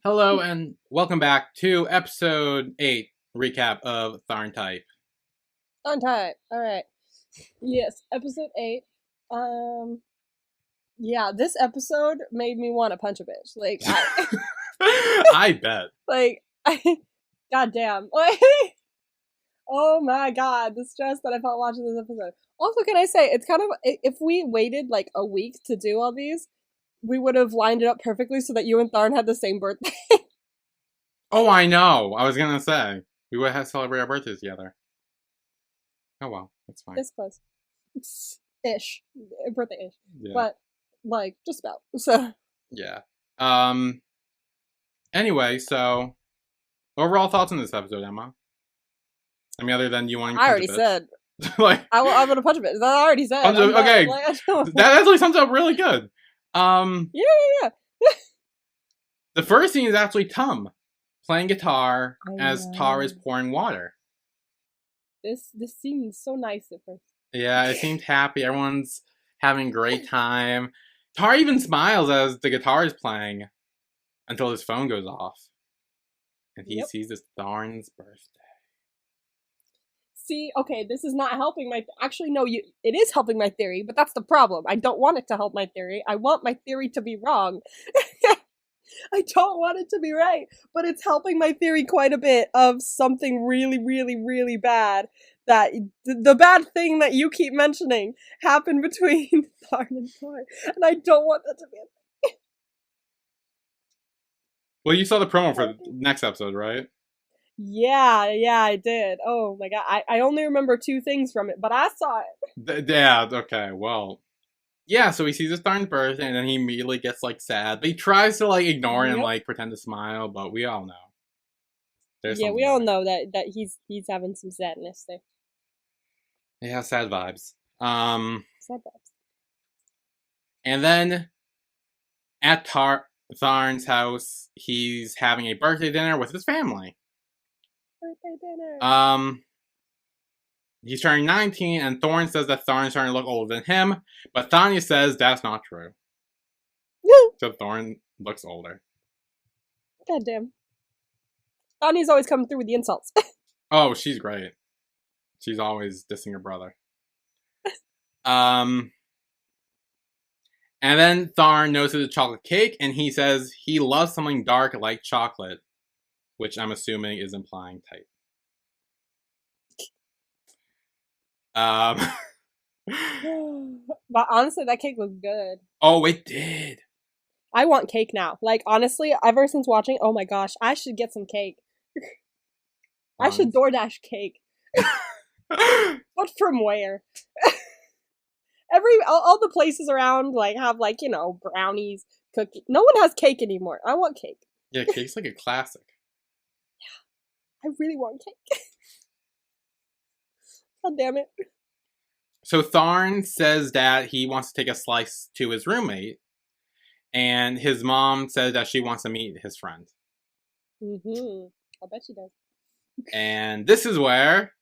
Hello and welcome back to episode 8 recap of TharnType. TharnType. All right. Yes, episode 8. Yeah, this episode made me want to punch a bitch. I bet. Goddamn. Oh my god, the stress that I felt watching this episode. Also, can I say, it's kind of, if we waited like a week to do all these, we would have lined it up perfectly so that you and Tharn had the same birthday. Oh, I know. I was gonna say we would have to celebrate our birthdays together. Oh well, that's fine. This close. Ish. Birthday-ish. Yeah. But, like, just about. So. Yeah. Anyway, so overall thoughts on this episode, Emma? I mean, other than you wanting to I punch already a bitch. said. Like, I'm gonna punch a bitch. I already said. okay. That actually sums up really good. Yeah. The first scene is actually Tum playing guitar as know. Tar is pouring water. This seems so nice at first. Yeah, it seemed happy. Everyone's having a great time. Tar even smiles as the guitar is playing until his phone goes off. And he sees it's Tharn's birthday. See, okay, this is not helping my... Actually, no, it is helping my theory, but that's the problem. I don't want it to help my theory. I want my theory to be wrong. I don't want it to be right, but it's helping my theory quite a bit of something really, really, really bad. That the bad thing that you keep mentioning happened between Tharn and Tar, and I don't want that to be a thing. Well, you saw the promo for the next episode, right? Yeah, I did. Oh my god, I only remember 2 things from it, but I saw it. Yeah, okay, well. Yeah, so he sees his Tharn's birthday, and then he immediately gets, like, sad. But he tries to, like, ignore it and, like, pretend to smile, but we all know. Yeah, we all know that he's having some sadness there. Yeah, sad vibes. Sad vibes. And then at Tharn's house, he's having a birthday dinner with his family. Birthday dinner. He's turning 19, and Thorn says that Tharn is starting to look older than him, but Thanya says that's not true. So Thorn looks older. Goddamn. Tanya's always coming through with the insults. Oh, she's great. She's always dissing her brother. And then Tharn notices a chocolate cake, and he says he loves something dark like chocolate, which I'm assuming is implying type. But honestly, that cake looked good. Oh, it did. I want cake now. Like, honestly, ever since watching, oh my gosh, I should get some cake. I should DoorDash cake. But from where? All the places around, like, have, like, you know, brownies, cookies. No one has cake anymore. I want cake. Yeah, cake's like a classic. Yeah. I really want cake. God damn it. So Tharn says that he wants to take a slice to his roommate, and his mom says that she wants to meet his friend. Mm-hmm. I bet she does. And this is where...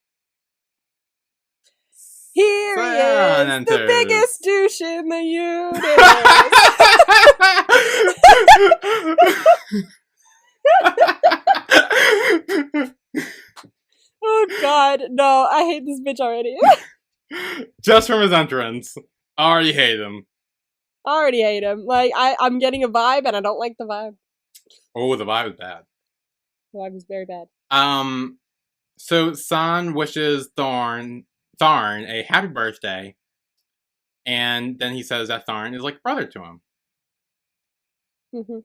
Here he is, enters. The biggest douche in the universe. Oh god, no, I hate this bitch already. Just from his entrance. I already hate him. I already hate him. Like, I'm getting a vibe, and I don't like the vibe. Oh, the vibe is bad. The vibe is very bad. So San wishes Tharn a happy birthday, and then he says that Tharn is like a brother to him. Mm-hmm.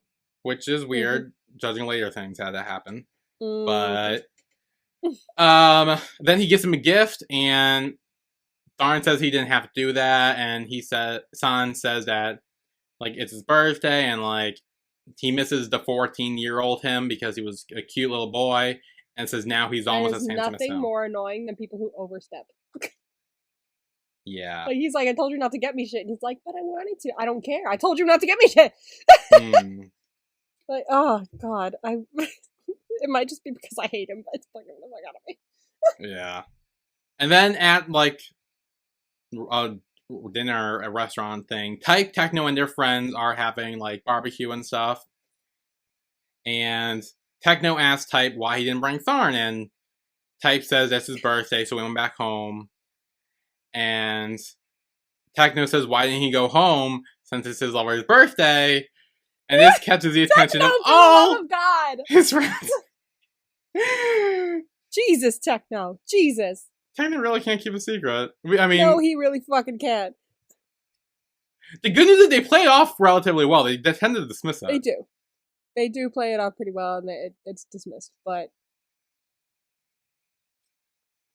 Which is weird, judging later things how that happened. Mm-hmm. But then he gives him a gift, and Tharn says he didn't have to do that, and San says that, like, it's his birthday, and, like, he misses the 14-year-old him because he was a cute little boy, and says now he's almost as handsome as him. Nothing more annoying than people who overstep. Yeah. Like, he's like, I told you not to get me shit, and he's like, but I wanted to. I don't care. I told you not to get me shit. Like, oh god, it might just be because I hate him, but it's fucking the fuck out of me. Yeah. And then at, like, a dinner, a restaurant thing, Type, Techno, and their friends are having, like, barbecue and stuff. And Techno asks Type why he didn't bring Tharn, and Type says that's his birthday, so he went back home. And Techno says, why didn't he go home since it's his lover's birthday? And this catches the attention Techno, of for the all love of God! his friends. Jesus, Techno. Jesus. Techno really can't keep a secret. I mean, No, he really fucking can't. the good news is they play it off relatively well. They tend to dismiss it. They do. They do play it off pretty well, and it's dismissed. But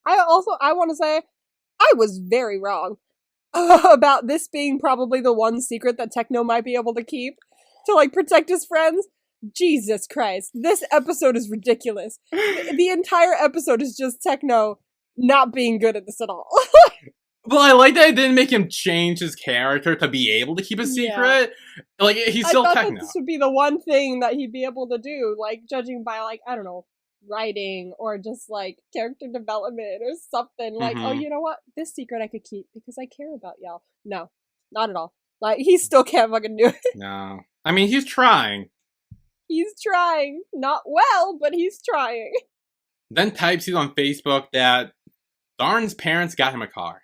I want to say I was very wrong about this being probably the one secret that Techno might be able to keep to like protect his friends. Jesus Christ, this episode is ridiculous. The entire episode is just Techno not being good at this at all. Well, I like that it didn't make him change his character to be able to keep a secret. Yeah. Like, he's still I thought Techno. That this would be the one thing that he'd be able to do, like, judging by, like, I don't know, writing or just, like, character development or something. Like, oh, you know what? This secret I could keep because I care about y'all. No, not at all. Like, he still can't fucking do it. No. I mean, he's trying. He's trying. Not well, but he's trying. Then Type sees on Facebook that Tharn's parents got him a car.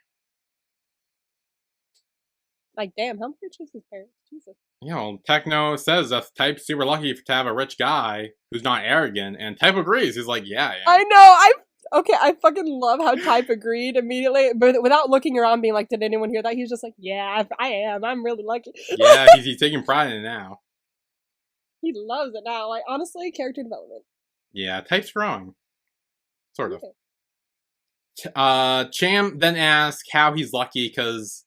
Like, damn, how rich is his parents? Jesus. Yeah, well, Techno says that Type's super lucky to have a rich guy who's not arrogant, and Type agrees. He's like, yeah. I know, I fucking love how Type agreed immediately, but without looking around being like, did anyone hear that? He's just like, yeah, I am. I'm really lucky. Yeah, he's taking pride in it now. He loves it now. Like, honestly, character development. Yeah, Type's growing. Sort of. Okay. Cham then asks how he's lucky because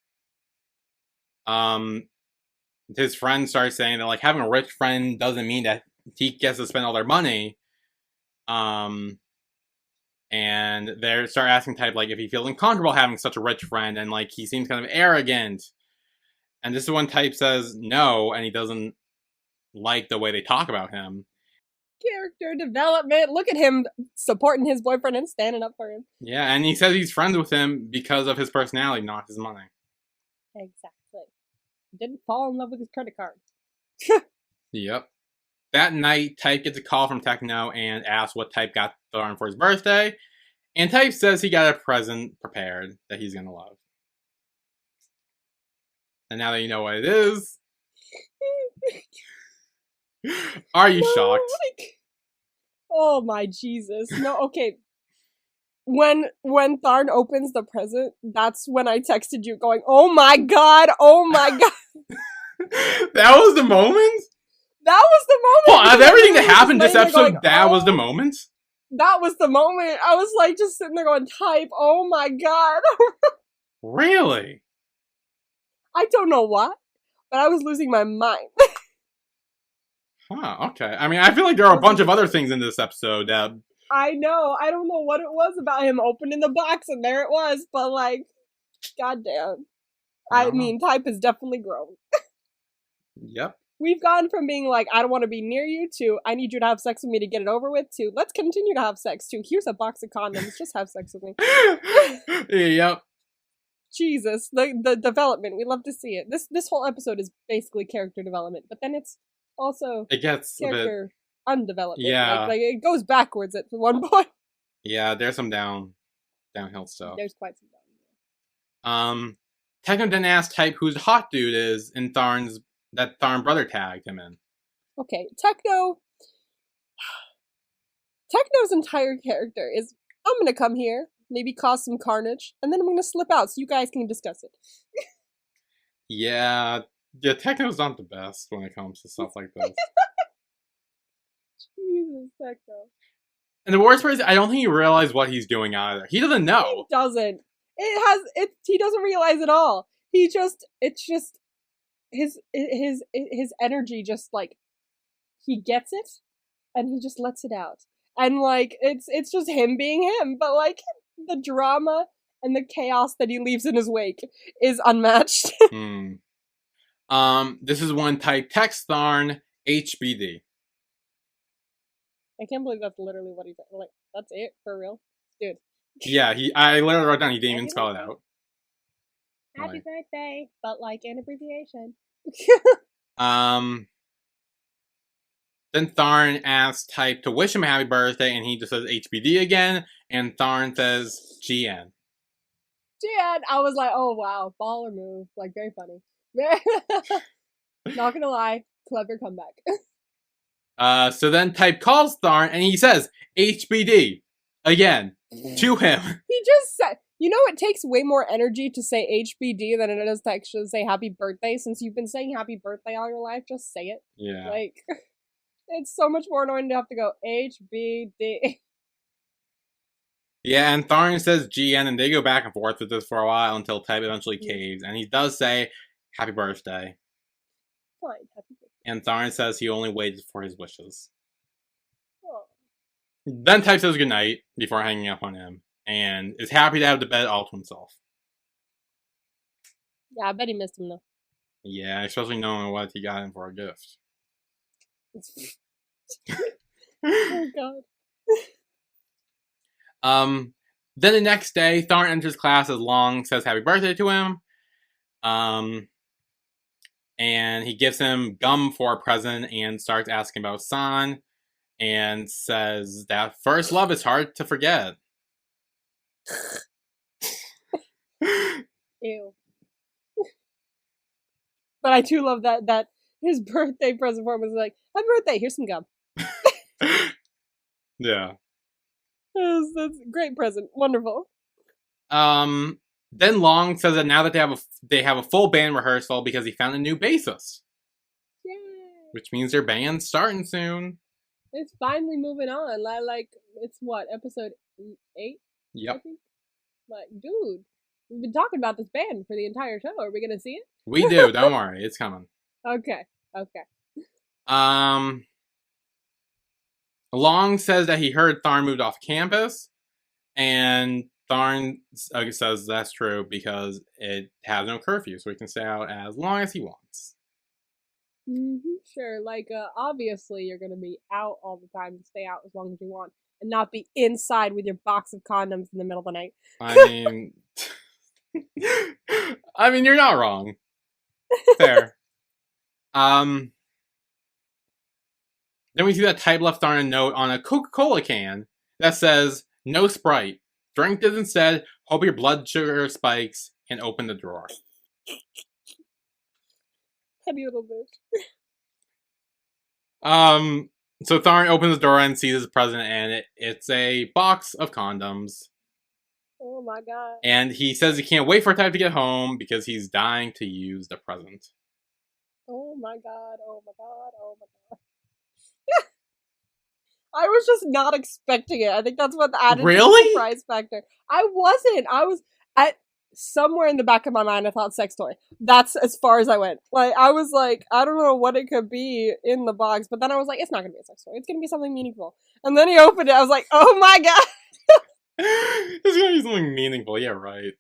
his friends start saying that, like, having a rich friend doesn't mean that he gets to spend all their money. And they start asking Type, like, if he feels uncomfortable having such a rich friend, and, like, he seems kind of arrogant. And this is when Type says no, and he doesn't like the way they talk about him. Character development. Look at him supporting his boyfriend and standing up for him. Yeah, and he says he's friends with him because of his personality, not his money. Exactly. Didn't fall in love with his credit card. Yep. That night, Type gets a call from Techno and asks what Type got Tharn for his birthday. And Type says he got a present prepared that he's gonna love. And now that you know what it is, are you shocked? Like, oh my Jesus. No, okay. When Tharn opens the present, that's when I texted you going, oh my god, oh my god. That was the moment? That was the moment. Well, out of everything that happened this episode, that was the moment? That was the moment. I was like just sitting there going, Type, oh my god. Really? I don't know what, but I was losing my mind. Huh, okay. I mean, I feel like there are a bunch of other things in this episode that... I know. I don't know what it was about him opening the box and there it was, but like, goddamn. I mean, Type has definitely grown. Yep. We've gone from being like, I don't want to be near you, to, I need you to have sex with me to get it over with, to, let's continue to have sex, to, here's a box of condoms, just have sex with me. Yep. Jesus, the development, we love to see it. This whole episode is basically character development, but then it's also it gets character undevelopment. Yeah. Like it goes backwards at one point. Yeah, there's some downhill stuff. There's quite some downhill. Techno then asks Type who the hot dude is in that Tharn brother tagged him in. Okay, Techno's entire character is, I'm gonna come here, maybe cause some carnage, and then I'm gonna slip out so you guys can discuss it. Yeah, Techno's not the best when it comes to stuff like this. Jesus, Techno. And the worst part is, I don't think he realized what he's doing either. He doesn't know. He doesn't. He doesn't realize at all. It's just, his energy just, like, he gets it, and he just lets it out. And, like, it's just him being him, but, like, the drama and the chaos that he leaves in his wake is unmatched. This is when Type texts Tharn HBD. I can't believe that's literally what he said. Like, that's it? For real? Dude. Yeah, I literally wrote down he didn't even spell it out. Happy birthday, but like an abbreviation. Then Tharn asks Type to wish him a happy birthday, and he just says HBD again, and Tharn says GN. And I was like, oh wow, baller move. Like, very funny. Not gonna lie, clever comeback. So then Type calls Tharn, and he says HBD again to him. He just said, you know, it takes way more energy to say HBD than it does to actually say happy birthday. Since you've been saying happy birthday all your life, just say it. Yeah. Like, it's so much more annoying to have to go HBD. Yeah, and Tharn says GN, and they go back and forth with this for a while until Type eventually caves, and he does say happy birthday. Fine, happy birthday. And Tharn says he only waited for his wishes. Oh. Then Type says goodnight before hanging up on him, and is happy to have the bed all to himself. Yeah, I bet he missed him though. Yeah, especially knowing what he got him for a gift. Oh god. Then the next day, Tharn enters class as Long says happy birthday to him. And he gives him gum for a present and starts asking about San and says that first love is hard to forget. Ew. But I do love that his birthday present for him was like, happy birthday, here's some gum. Yeah. That's a great present. Wonderful. Then Long says that now that they have a full band rehearsal because he found a new bassist. Yay! Which means their band's starting soon. It's finally moving on. Like it's what, episode 8? Yep. I think? Like, dude, we've been talking about this band for the entire show. Are we gonna see it? We do, don't worry, it's coming. Okay. Long says that he heard Tharn moved off campus, and Tharn says that's true because it has no curfew, so he can stay out as long as he wants. Sure. Like, obviously you're gonna be out all the time to stay out as long as you want, and not be inside with your box of condoms in the middle of the night. I mean, you're not wrong. Fair. Then we see that Type left Tharn a note on a Coca-Cola can that says, "No Sprite. Drink this instead. Hope your blood sugar spikes, and open the drawer." Heavy little bitch. So Tharn opens the door and sees his present, and it's a box of condoms. Oh my god. And he says he can't wait for Type to get home because he's dying to use the present. Oh my god. I was just not expecting it. I think that's what added to the surprise factor. I wasn't. I was at somewhere in the back of my mind. I thought sex toy. That's as far as I went. Like, I was like, I don't know what it could be in the box, but then I was like, it's not gonna be a sex toy. It's gonna be something meaningful. And then he opened it. I was like, oh my god. It's gonna be something meaningful. Yeah, right.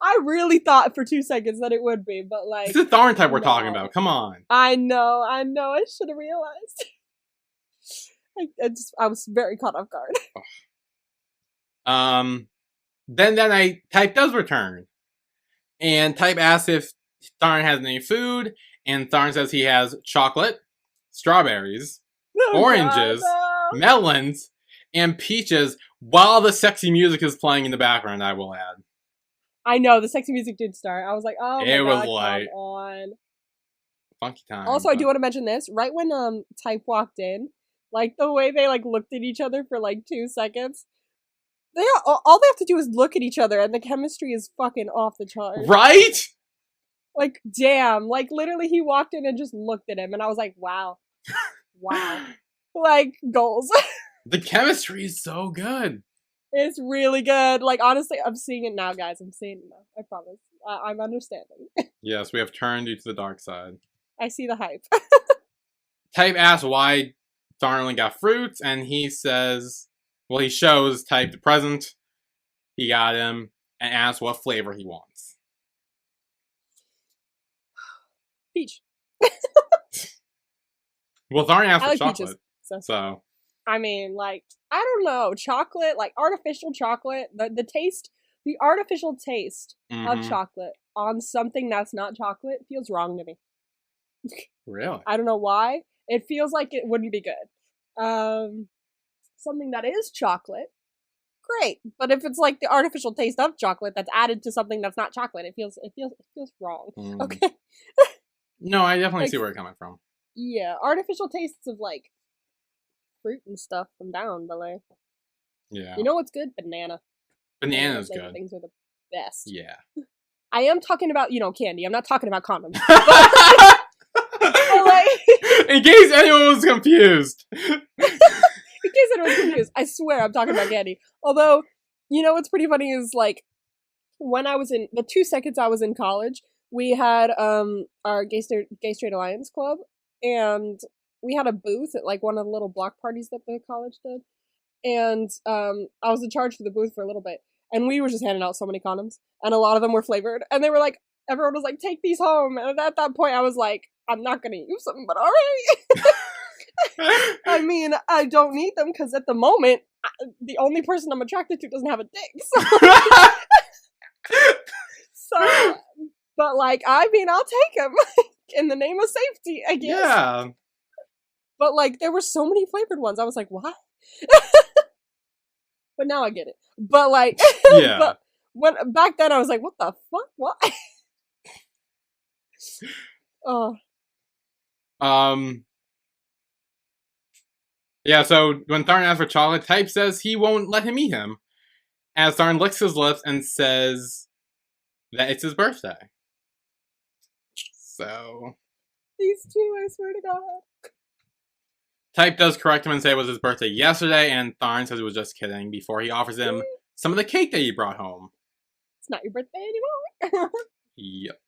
I really thought for 2 seconds that it would be, but like, it's the TharnType we're talking about. Come on. I know. I should have realized. I was very caught off guard. Then that night, Type does return. And Type asks if Tharn has any food, and Tharn says he has chocolate, strawberries, oranges, melons, and peaches, while the sexy music is playing in the background, I will add. I know, the sexy music did start. I was like, oh my god, it was light. Come on. Funky time. Also, I do want to mention this. Right when Type walked in, like, the way they, like, looked at each other for, like, 2 seconds, all they have to do is look at each other, and the chemistry is fucking off the charts. Right? Like, damn. Like, literally, he walked in and just looked at him, and I was like, wow. Wow. Like, goals. The chemistry is so good. It's really good. Like, honestly, I'm seeing it now, guys. I'm seeing it now. I promise. I'm understanding. Yes, we have turned you to the dark side. I see the hype. Type asks why Tharn only got fruits, and he says, well, he shows Type the present he got him, and asks what flavor he wants. Peach. Well, Tharn asked for like chocolate, peaches, so. I mean, like, I don't know, chocolate, like, artificial chocolate, the taste, the artificial taste of chocolate on something that's not chocolate feels wrong to me. Really? I don't know why. It feels like it wouldn't be good. Something that is chocolate, great. But if it's like the artificial taste of chocolate that's added to something that's not chocolate, it feels wrong. Okay. No, I definitely Like, see where you're coming from. yeah, artificial tastes of like fruit and stuff I'm down, but like, Yeah. you know what's good? Banana. Banana's Banana good. things are the best. Yeah. I am talking about, candy. I'm not talking about condoms. In Like, case anyone was confused. in case anyone's confused, I swear I'm talking about candy. Although, what's pretty funny is like when I was in the 2 seconds I was in college, we had our Gay Straight Alliance Club, and we had a booth at like one of the little block parties that the college did, and I was in charge for the booth for a little bit, and we were just handing out so many condoms, and a lot of them were flavored, and they were like, everyone was like, take these home, and at that point I was like, I'm not gonna use them, but alright. I mean, I don't need them because at the moment, the only person I'm attracted to doesn't have a dick. So, but like, I mean, I'll take them in the name of safety, I guess. Yeah. But like, there were so many flavored ones. I was like, what? But now I get it. But like, Yeah. but when back then I was like, what the fuck? What? Oh. Yeah, so when Tharn asks for chocolate, Type says he won't let him eat him. As Tharn licks his lips and says that it's his birthday. So These two, I swear to God. Type does correct him and say it was his birthday yesterday, and Tharn says he was just kidding before he offers him some of the cake that he brought home. It's not your birthday anymore. Yep.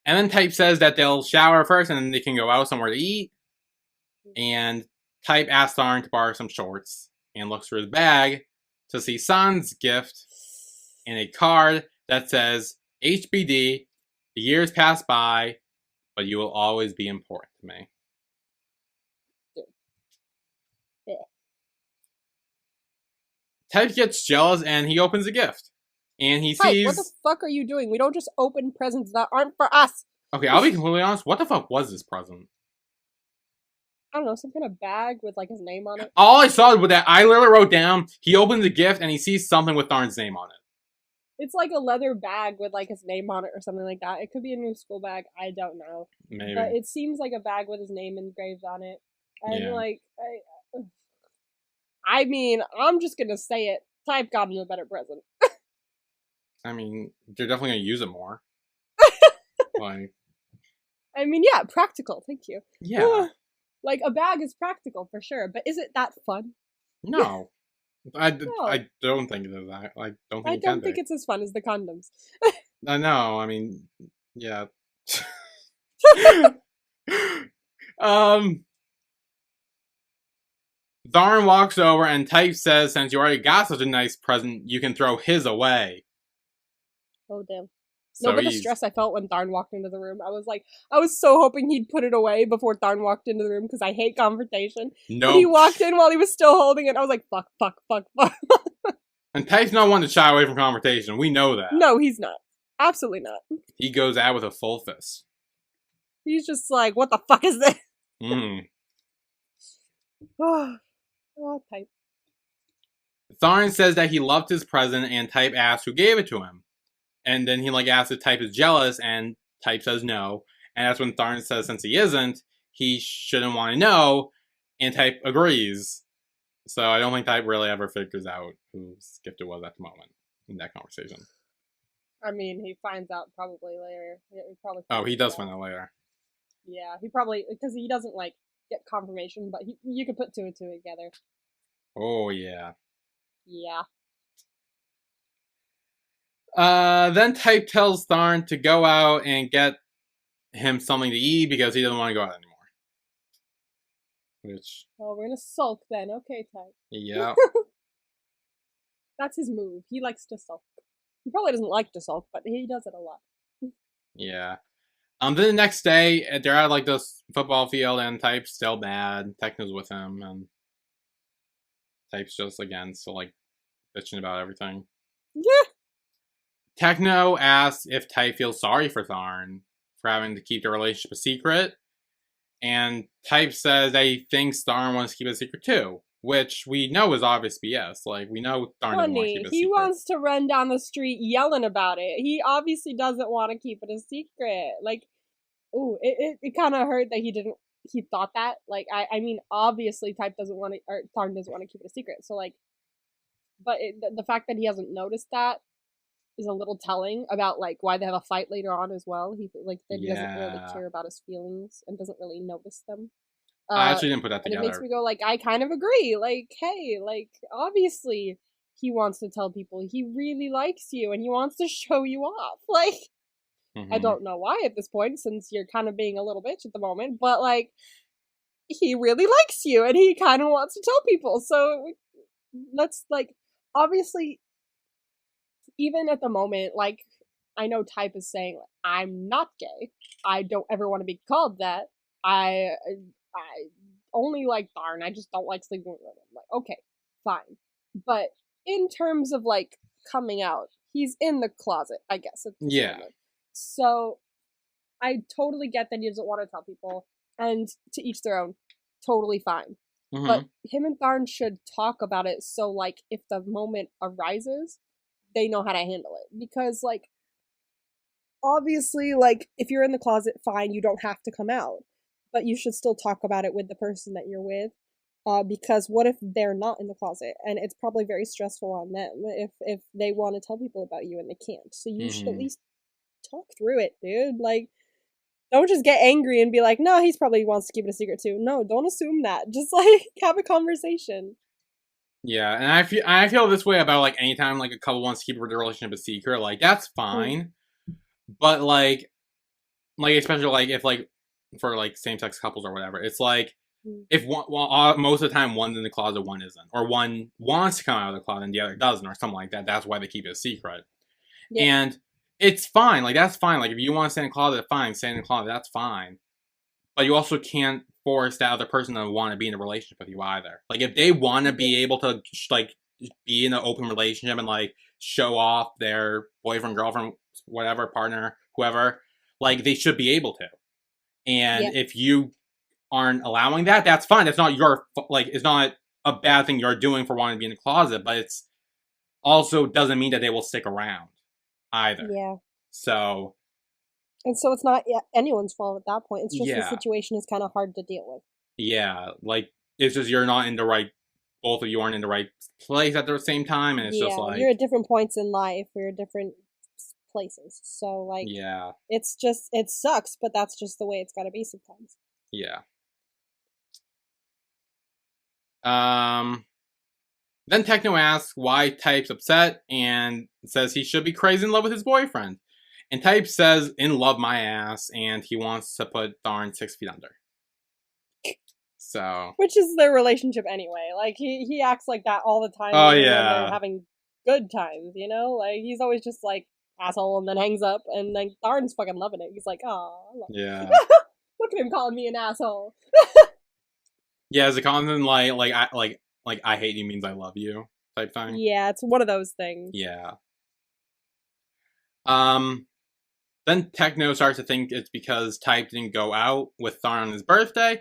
And then Type says that they'll shower first and then they can go out somewhere to eat. And Type asks Tharn to borrow some shorts and looks through his bag to see San's gift and a card that says, HBD, the years pass by, but you will always be important to me. Yeah. Type gets jealous and he opens the gift. And he Type, sees... what the fuck are you doing? We don't just open presents that aren't for us. Okay, I'll be completely honest. What the fuck was this present? I don't know, some kind of bag with like his name on it. All I saw was that I literally wrote down, he opens the gift and he sees something with Tharn's name on it. It's like a leather bag with like his name on it or something like that. It could be a new school bag. I don't know. Maybe. But it seems like a bag with his name engraved on it. And Yeah. like, I mean, I'm just gonna say it. Type got him a better present. I mean, they're definitely gonna use it more. Like, I mean, yeah, practical. Thank you. yeah. Like a bag is practical for sure, but is it that fun? No. I No. don't think it is that. I don't think I it can don't think be. it's as fun as the condoms. I know. I mean, yeah. Tharn walks over and Type says, since you already got such a nice present, you can throw his away. Oh damn. So No, but the stress I felt when Tharn walked into the room, I was so hoping he'd put it away before Tharn walked into the room because I hate confrontation. Nope. But he walked in while he was still holding it. I was like, fuck, fuck, fuck, fuck. And Type's not one to shy away from confrontation. We know that. No, he's not. Absolutely not. He goes out with a full fist. He's just like, what the fuck is this? Oh, Type. Tharn says that he loved his present, and Type asks who gave it to him. And then he asks if Type is jealous, and Type says no. And that's when Tharn says since he isn't, he shouldn't want to know, and Type agrees. So I don't think Type really ever figures out whose gift it was at the moment in that conversation. I mean, he finds out probably later. He does find out later. Yeah, he probably, because he doesn't get confirmation, but you could put two and two together. Oh yeah. Yeah. Then Type tells Tharn to go out and get him something to eat because he doesn't want to go out anymore. Which... Well, we're gonna sulk then. Okay, Type. Yeah. That's his move. He likes to sulk. He probably doesn't like to sulk, but he does it a lot. Yeah. Then the next day, they're at this football field, and Type's still bad. Techno's with him, and Type's just again still bitching about everything. Yeah. Techno asks if Type feels sorry for Tharn for having to keep the relationship a secret, And Type says that he thinks Tharn wants to keep it a secret too, which we know is obvious BS. Like, we know Tharn doesn't want to Funny, keep it a he secret. wants to run down the street yelling about it. He obviously doesn't want to keep it a secret. Like, ooh, it kind of hurt that he thought that. Like, I mean, obviously, Type doesn't want to, or Tharn doesn't want to keep it a secret. So, like, but the fact that he hasn't noticed that is a little telling about, like, why they have a fight later on as well. He, like, that he doesn't really Yeah. care about his feelings and doesn't really notice them. I actually didn't put that And it makes together. me go, like, I kind of agree. Like, hey, like, obviously he wants to tell people he really likes you and he wants to show you off. Like, I Mm-hmm. don't know why at this point, since you're kind of being a little bitch at the moment, but, like, he really likes you and he kind of wants to tell people. So let's, like, obviously, even at the moment, like, I know Type is saying, like, I'm not gay. I don't ever want to be called that. I only like Tharn. I just don't like sleeping with women. Like, okay, fine. But in terms of, like, coming out, he's in the closet, I guess, at this Yeah. moment. So I totally get that he doesn't want to tell people, and to each their own. Totally fine. Mm-hmm. But him and Tharn should talk about it so, like, if the moment arises, they know how to handle it. Because, like, obviously, like, if you're in the closet, fine, you don't have to come out. But you should still talk about it with the person that you're with. Because what if they're not in the closet? And it's probably very stressful on them if they want to tell people about you and they can't. So you should at Mm-hmm. least talk through it, dude. Like, don't just get angry and be like, no, he's probably wants to keep it a secret too. No, don't assume that. Just, like, have a conversation. Yeah, and I feel this way about, like, anytime, like, a couple wants to keep their relationship a secret. Like, that's Mm. fine, but like especially like if like for like same sex couples or whatever, it's like Mm. if one, well, most of the time one's in the closet, one isn't, or one wants to come out of the closet and the other doesn't, or something like that. That's why they keep it a secret, Yeah. and it's fine. Like, that's fine. Like, if you want to stay in the closet, fine, stay in the closet. That's fine. But you also can't force that other person to want to be in a relationship with you either. Like, if they want to Yeah. be able to like be in an open relationship and like show off their boyfriend, girlfriend, whatever, partner, whoever, like, they should be able to. And Yeah. if you aren't allowing that, that's fine. That's not your, like, it's not a bad thing you're doing for wanting to be in the closet, but it's also doesn't mean that they will stick around either. Yeah. So And so it's not anyone's fault at that point. It's just the yeah, situation is kind of hard to deal with. yeah, like, it's just you're not in the right, both of you aren't in the right place at the same time, and it's just Yeah, you're like, at different points in life. You're at different places. So, like, yeah, it's just, it sucks, but that's just the way it's got to be sometimes. yeah. Um, then Techno asks why Type's upset and says he should be crazy in love with his boyfriend. And Type says, in love my ass, and he wants to put Tharn 6 feet under. So, Which is their relationship anyway. Like, he acts like that all the time, oh even when they're yeah, having good times, you know? Like, he's always just like, asshole, and then hangs up, and then Tharn's fucking loving it. He's like, oh, yeah, look at him calling me an asshole. yeah. Is it constant like I hate you means I love you type thing? Yeah, it's one of those things. Yeah. Um. Then Techno starts to think it's because Type didn't go out with Tharn on his birthday,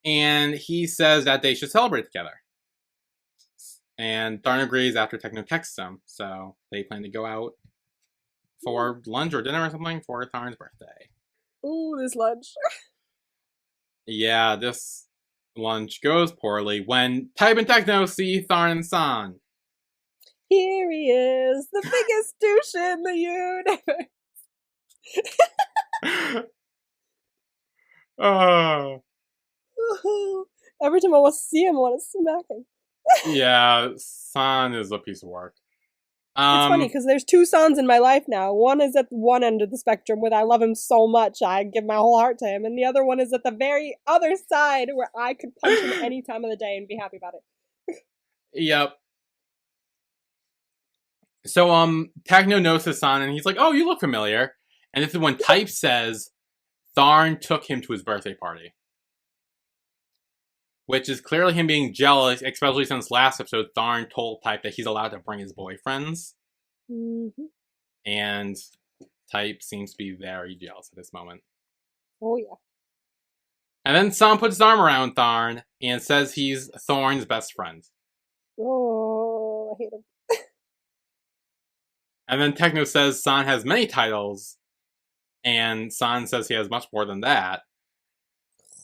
and he says that they should celebrate together. And Tharn agrees after Techno texts him, so they plan to go out for lunch or dinner or something for Tharn's birthday. Ooh, this lunch. Yeah, this lunch goes poorly when Type and Techno see Tharn and San. Here he is, the biggest douche in the universe. Oh. Every time I want to see him, I want to smack him. Yeah, San is a piece of work. It's funny because there's two sons in my life now. One is at one end of the spectrum where I love him so much I give my whole heart to him, and the other one is at the very other side where I could punch him any time of the day and be happy about it. Yep. So Techno notices San and he's like, "Oh, you look familiar." And this is when Type says Tharn took him to his birthday party. Which is clearly him being jealous, especially since last episode Tharn told Type that he's allowed to bring his boyfriends. Mm-hmm. And Type seems to be very jealous at this moment. Oh, yeah. And then San puts his arm around Tharn and says he's Thorn's best friend. Oh, I hate him. And then Techno says San has many titles, and San says he has much more than that.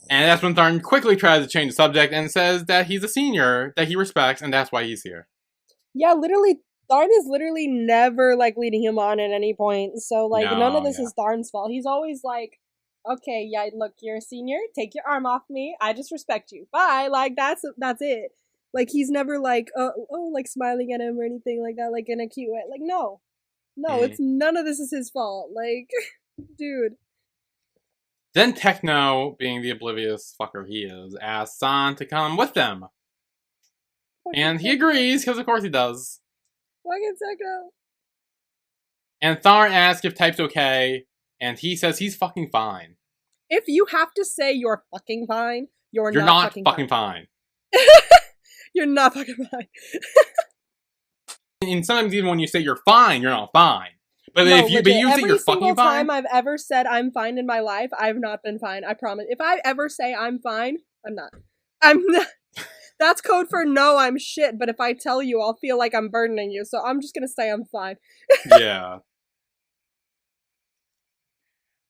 And that's when Tharn quickly tries to change the subject and says that he's a senior that he respects, and that's why he's here. Yeah, literally, Tharn is literally never, like, leading him on at any point. So, like, none of this is Tharn's fault. He's always like, okay, yeah, look, you're a senior. Take your arm off me. I just respect you. Bye. Like, that's it. Like, he's never, like, like, smiling at him or anything like that, like, in a cute way. Like, no. No, it's none of this is his fault. Like, dude. Then Techno, being the oblivious fucker he is, asks San to come with them. And he agrees, because of course he does. Fucking Techno. And Tharn asks if Type's okay, and he says he's fucking fine. If you have to say you're fucking fine, you're not fucking fine. You're not fucking fine. And sometimes even when you say you're fine, you're not fine. But No, if you legit, say you're fucking fine. every single time I've ever said I'm fine in my life, I've not been fine. I promise. If I ever say I'm fine, I'm not. I'm not. That's code for no, I'm shit. But if I tell you, I'll feel like I'm burdening you. So I'm just gonna say I'm fine. Yeah.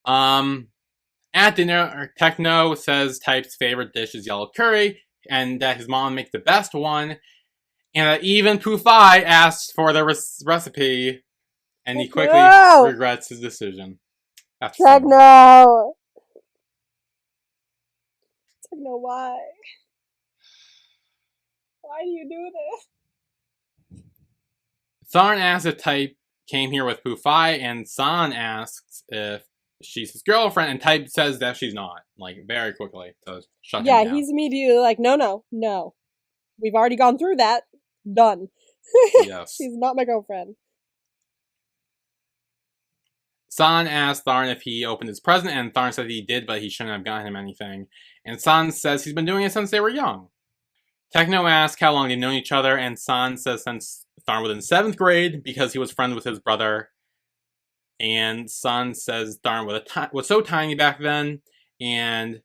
At dinner, Techno says Type's favorite dish is yellow curry, and that his mom makes the best one, and that even Pufai asks for the recipe, and he quickly regrets his decision. Techno! Techno, why? Why do you do this? Tharn asks if Type came here with Pufai, and San asks if she's his girlfriend, and Type says that she's not, like, very quickly to shut him down. Yeah, he's immediately like, no. We've already gone through that. Done. Yes. She's not my girlfriend. San asked Tharn if he opened his present, and Tharn said he did, but he shouldn't have gotten him anything. And San says he's been doing it since they were young. Techno asks how long they've known each other, and San says since Tharn was in 7th grade, because he was friends with his brother. And San says Tharn was so tiny back then, and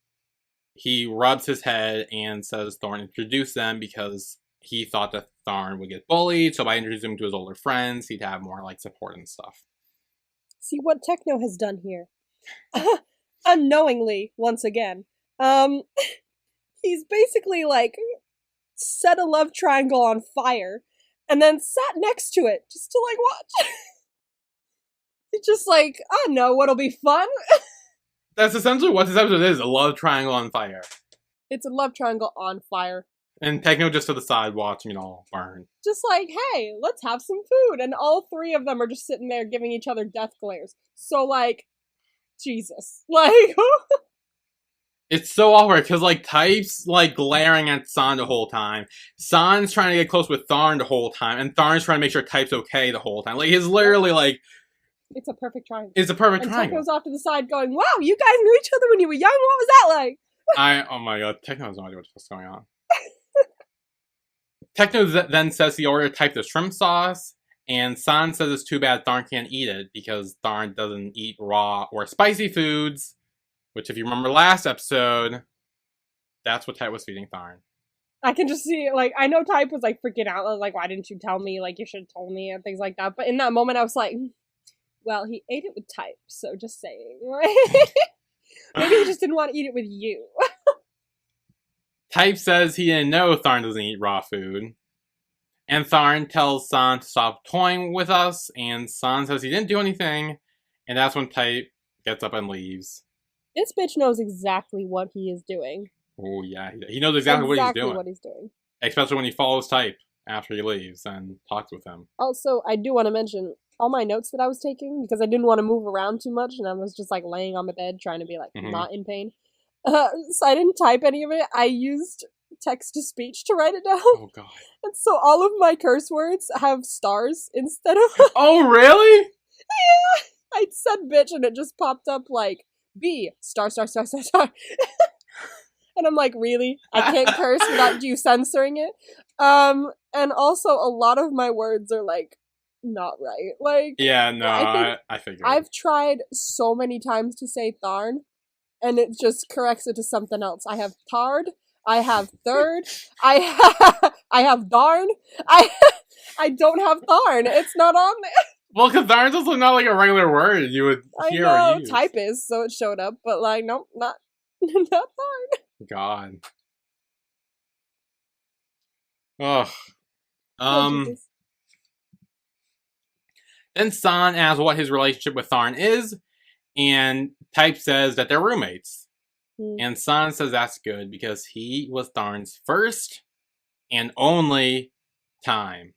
he rubs his head and says Tharn introduced them because he thought that Tharn would get bullied, so by introducing him to his older friends, he'd have more, like, support and stuff. See what Techno has done here. Unknowingly, once again. He's basically, like, set a love triangle on fire, and then sat next to it, just to, like, watch. It's just like, I don't know what'll be fun. That's essentially what this episode is, a love triangle on fire. It's a love triangle on fire. And Techno just to the side watching it all burn. Just like, hey, let's have some food. And all three of them are just sitting there giving each other death glares. So, like, Jesus. Like, it's so awkward, because, like, Type's, like, glaring at San the whole time. San's trying to get close with Tharn the whole time, and Tharn's trying to make sure Type's okay the whole time. Like, it's literally, like... It's a perfect triangle. It's a perfect triangle. And Techno's off to the side going, wow, you guys knew each other when you were young? What was that like? Oh my god, Techno has no idea what's going on. Techno then says he ordered Type the shrimp sauce, and San says it's too bad Tharn can't eat it, because Tharn doesn't eat raw or spicy foods, which if you remember last episode, that's what Type was feeding Tharn. I can just see, like, I know Type was, like, freaking out, like, why didn't you tell me, like, you should have told me, and things like that, but in that moment I was like, well, he ate it with Type, so just saying. Maybe he just didn't want to eat it with you. Type says he didn't know Tharn doesn't eat raw food. And Tharn tells San to stop toying with us, and San says he didn't do anything, and that's when Type gets up and leaves. This bitch knows exactly what he is doing. Oh yeah, he knows exactly what he's doing. doing. Especially when he follows Type after he leaves and talks with him. Also, I do want to mention all my notes that I was taking, because I didn't want to move around too much, and I was just, like, laying on the bed trying to be, like, not in pain. So I didn't type any of it. I used text-to-speech to write it down. Oh, God. And so all of my curse words have stars instead of... Oh, really? Yeah! I said bitch, and it just popped up, like, B, star. And I'm like, really? I can't curse without you censoring it? And also, a lot of my words are, like, not right. Like, yeah, no, I figured. I've tried so many times to say Tharn, and it just corrects it to something else. I have Tard, I have Third, I have Darn, I I don't have Tharn. It's not on there. Well, because Tharn's also not like a regular word you would I hear or know use. type is, so it showed up, but like nope, not not Tharn. God. Ugh. Oh, Jesus. Then San asks what his relationship with Tharn is, and Type says that they're roommates. And San says that's good because he was Tharn's first and only time.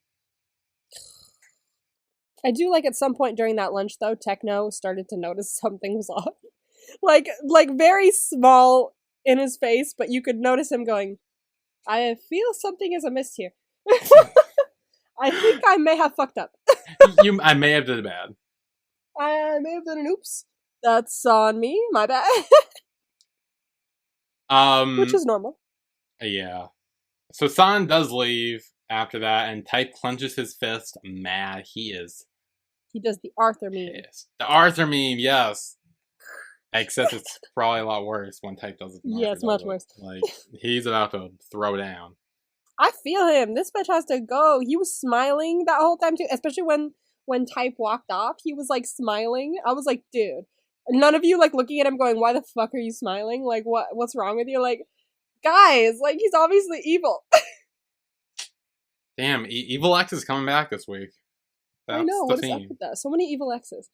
I do like at some point during that lunch though, Techno started to notice something was off. like very small in his face, but you could notice him going, I feel something is amiss here. I think I may have fucked up. I may have done bad. I may have done an oops. That's on me, my bad. Which is normal. Yeah. So San does leave after that, and Type clenches his fist. Mad he is. He does the Arthur meme. Pissed. The Arthur meme, yes. Except it's probably a lot worse when Type does it. Yeah, it's much worse. Like, he's about to throw down. I feel him. This bitch has to go. He was smiling that whole time too, especially when Type walked off. He was like smiling. I was like, dude. None of you like looking at him going, why the fuck are you smiling? Like, what's wrong with you? Like, guys, like he's obviously evil. Damn, Evil X is coming back this week. That's I know. What is theme. up with that? So many evil X's.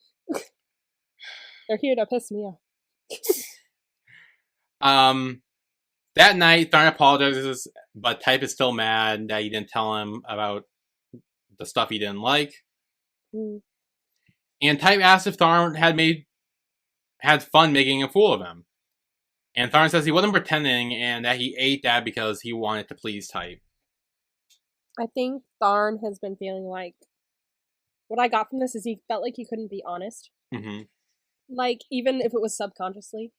They're here to piss me off. That night, Tharn apologizes, but Type is still mad that he didn't tell him about the stuff he didn't like. And Type asks if Tharn had fun making a fool of him. And Tharn says he wasn't pretending and that he ate that because he wanted to please Type. I think Tharn has been feeling like, what I got from this is he felt like he couldn't be honest. Mm-hmm. Like, even if it was subconsciously,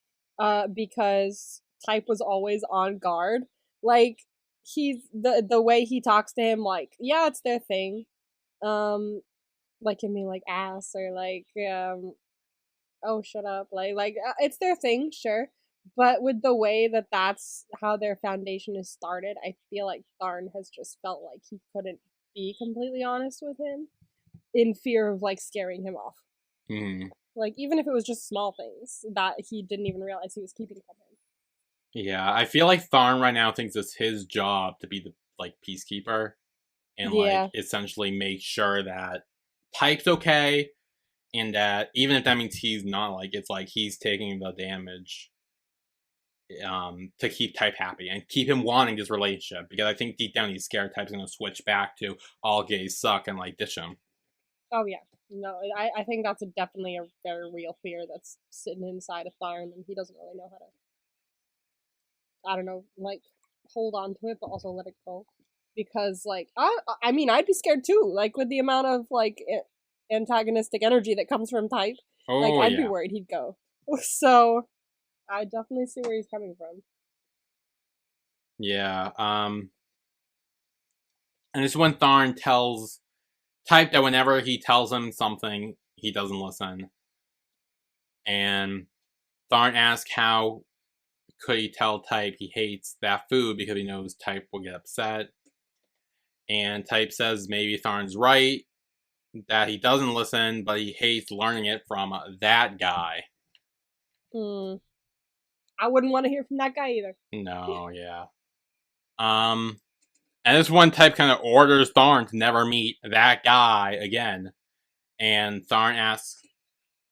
because Type was always on guard. Like, he's, the way he talks to him, like, yeah, it's their thing. Like, him being like, ass, or like, oh, shut up. Like, it's their thing, sure. But with the way that that's how their foundation is started, I feel like Tharn has just felt like he couldn't be completely honest with him in fear of, like, scaring him off. Mm. Like, even if it was just small things that he didn't even realize he was keeping from him. Yeah, I feel like Tharn right now thinks it's his job to be the, like, peacekeeper. And, like, essentially make sure that Type's okay. And that even if that means he's not, like, it's like he's taking the damage to keep Type happy and keep him wanting this relationship, because I think deep down he's scared Type's gonna switch back to all gays suck and like ditch him. Oh yeah, no, I think that's definitely a very real fear that's sitting inside of Tharn, and he doesn't really know how to, I don't know, like hold on to it, but also let it go, because like I mean I'd be scared too, like with the amount of like antagonistic energy that comes from Type. Oh, like I'd be worried he'd go. So I definitely see where he's coming from. Yeah, and it's when Tharn tells Type that whenever he tells him something, he doesn't listen. And Tharn asks how could he tell Type he hates that food because he knows Type will get upset. And Type says maybe Tharn's right, that he doesn't listen, but he hates learning it from that guy. I wouldn't want to hear from that guy either. No, yeah. And this one Type kind of orders Tharn to never meet that guy again. And Tharn asks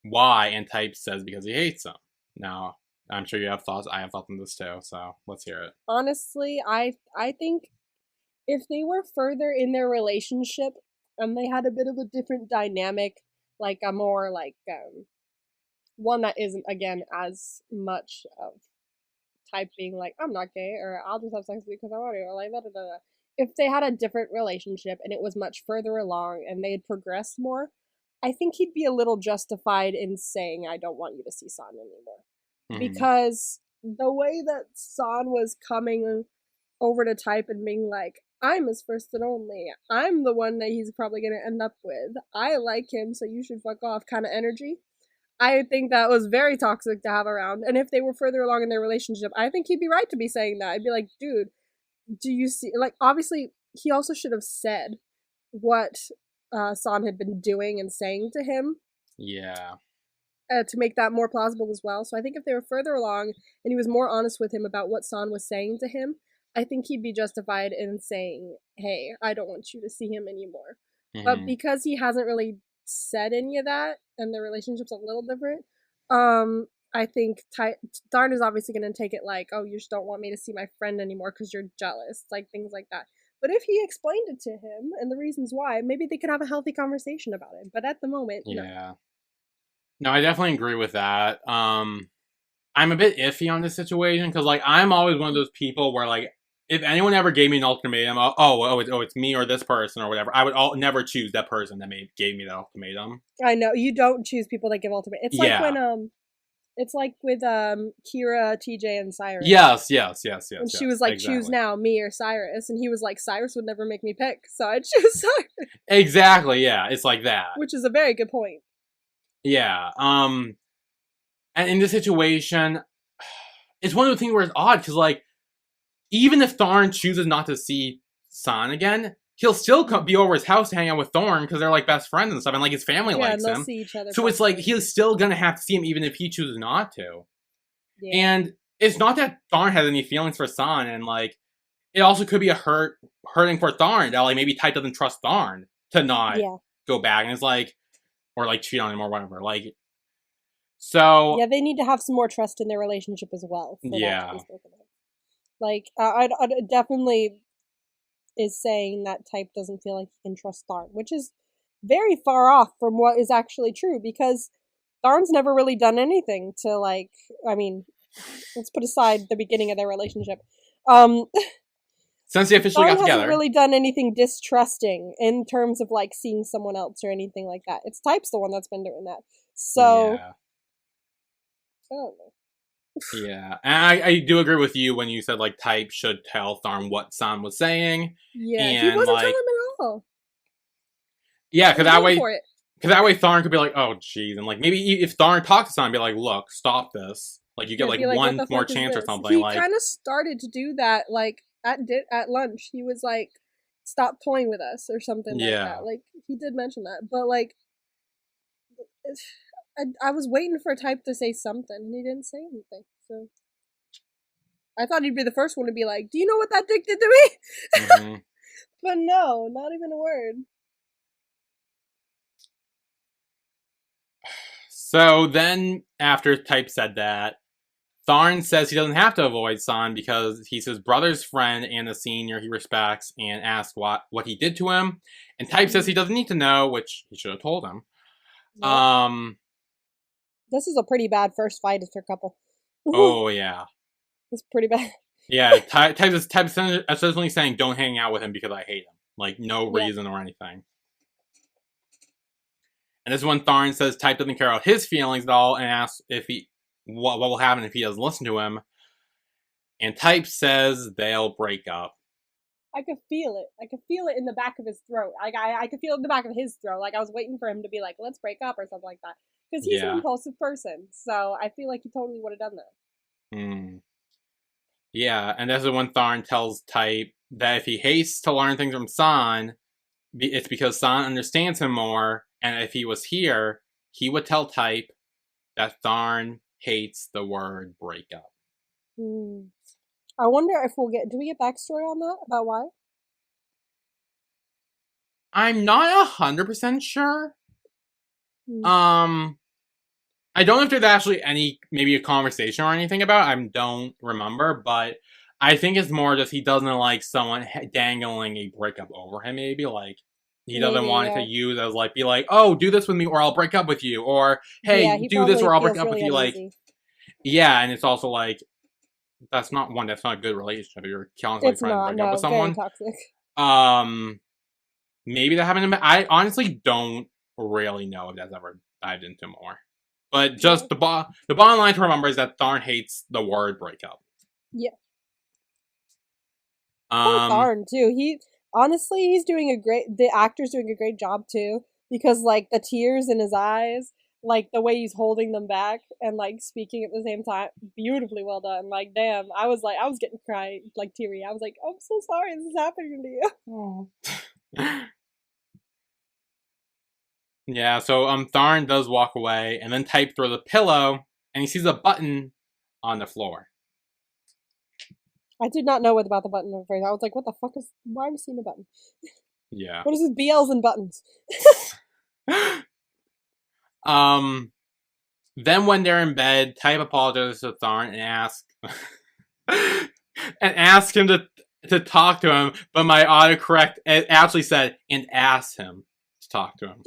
why, and Type says because he hates him. Now, I'm sure you have thoughts. I have thoughts on this too, so let's hear it. Honestly, I think if they were further in their relationship and they had a bit of a different dynamic, like a more like one that isn't again as much of Type being like, I'm not gay, or I'll just have sex with you because I want to, or like da da da. If they had a different relationship and it was much further along and they had progressed more, I think he'd be a little justified in saying, I don't want you to see San anymore. Mm-hmm. Because the way that San was coming over to Type and being like, I'm his first and only, I'm the one that he's probably going to end up with, I like him, so you should fuck off kind of energy, I think that was very toxic to have around. And if they were further along in their relationship, I think he'd be right to be saying that. I'd be like, dude, do you see? Like, obviously, he also should have said what San had been doing and saying to him. Yeah. To make that more plausible as well. So I think if they were further along and he was more honest with him about what San was saying to him, I think he'd be justified in saying, hey, I don't want you to see him anymore. But because he hasn't really said any of that and their relationship's a little different, I think Tharn is obviously going to take it like, oh, you just don't want me to see my friend anymore because you're jealous, like things like that. But if he explained it to him and the reasons why, maybe they could have a healthy conversation about it. But at the moment, no. No, I definitely agree with that. I'm a bit iffy on this situation because, like, I'm always one of those people where, like, if anyone ever gave me an ultimatum, it's me or this person or whatever, I would never choose that person that gave me the ultimatum. I know you don't choose people that give ultimatum. It's like when it's like with Kira, TJ, and Cyrus. Yes. And she was like, exactly. Choose now, me or Cyrus, and he was like, Cyrus would never make me pick, so I'd choose Cyrus. Exactly. Yeah, it's like that. Which is a very good point. Yeah. And in this situation, it's one of those things where it's odd because, like, even if Tharn chooses not to see San again, he'll still be over his house to hang out with Thorn because they're like best friends and stuff, and like his family likes him. See each other so it's like he's still gonna have to see him even if he chooses not to. Yeah. And it's not that Tharn has any feelings for San, and like it also could be a hurting for Tharn that like maybe Type doesn't trust Tharn to not go back, and it's like. Or, like, cheat on him or whatever. Like, so... Yeah, they need to have some more trust in their relationship as well. For that to be spoken of. Like, I definitely is saying that Type doesn't feel like he can trust Tharn, which is very far off from what is actually true, because Tharn's never really done anything to, like... I mean, let's put aside the beginning of their relationship. Since they officially got together. Hasn't really done anything distrusting in terms of, like, seeing someone else or anything like that. It's Type's the one that's been doing that. So... Yeah. I don't know. Yeah. And I do agree with you when you said, like, Type should tell Tharn what San was saying. Yeah, and, he wasn't telling him at all. Yeah, because that way... Because that way Tharn could be like, oh, jeez. And, like, maybe if Tharn talked to San, be like, look, stop this. Like, you get, like one more chance or something. He kind of started to do that, like, at lunch. He was like, stop toying with us or something like that. Like, he did mention that. But, like, I was waiting for Type to say something, and he didn't say anything. So I thought he'd be the first one to be like, do you know what that dick did to me? But no, not even a word. So then, after Type said that, Tharn says he doesn't have to avoid San because he's his brother's friend and a senior he respects, and asks what he did to him. And Type says he doesn't need to know, which he should have told him. Yep. This is a pretty bad first fight for a couple. Oh, yeah. It's pretty bad. Yeah, Type is essentially saying, don't hang out with him because I hate him. Like, no reason or anything. And this is when Tharn says Type doesn't care about his feelings at all, and asks if what will happen if he doesn't listen to him. And Type says they'll break up. I could feel it. I could feel it in the back of his throat. Like I could feel it in the back of his throat. Like I was waiting for him to be like, let's break up or something like that. Because he's an impulsive person. So I feel like he totally would have done that. Yeah, and this is when Tharn tells Type that if he hates to learn things from San, it's because San understands him more, and if he was here, he would tell Type that Tharn hates the word breakup. I wonder if do we get backstory on that? About why? I'm not 100% sure. I don't know if there's actually maybe a conversation or anything about it. I don't remember, but I think it's more just he doesn't like someone dangling a breakup over him, maybe. Like, he doesn't want it to use as, like, be like, oh, do this with me or I'll break up with you. Or, hey, do this or I'll break up with you. Like, yeah, and it's also like, that's not a good relationship. You're constantly trying to break up with someone. Very toxic. Maybe that happened to me. I honestly don't really know if that's ever dived into more. But just the bottom line to remember is that Tharn hates the word breakup. Yeah. Poor Tharn too. The actor's doing a great job too, because like the tears in his eyes Like the way he's holding them back and like speaking at the same time, beautifully well done. Like, damn, I was getting like teary. I was like, I'm so sorry this is happening to you. Oh. Yeah, so Tharn does walk away, and then Type throws a pillow, and he sees a button on the floor. I did not know about the button at first. I was like, what the fuck is? Why am I seeing a button? Yeah. What is this BLs and buttons? Then when they're in bed, Type apologizes to Tharn and asks him to talk to him, but my autocorrect it actually said and asked him to talk to him.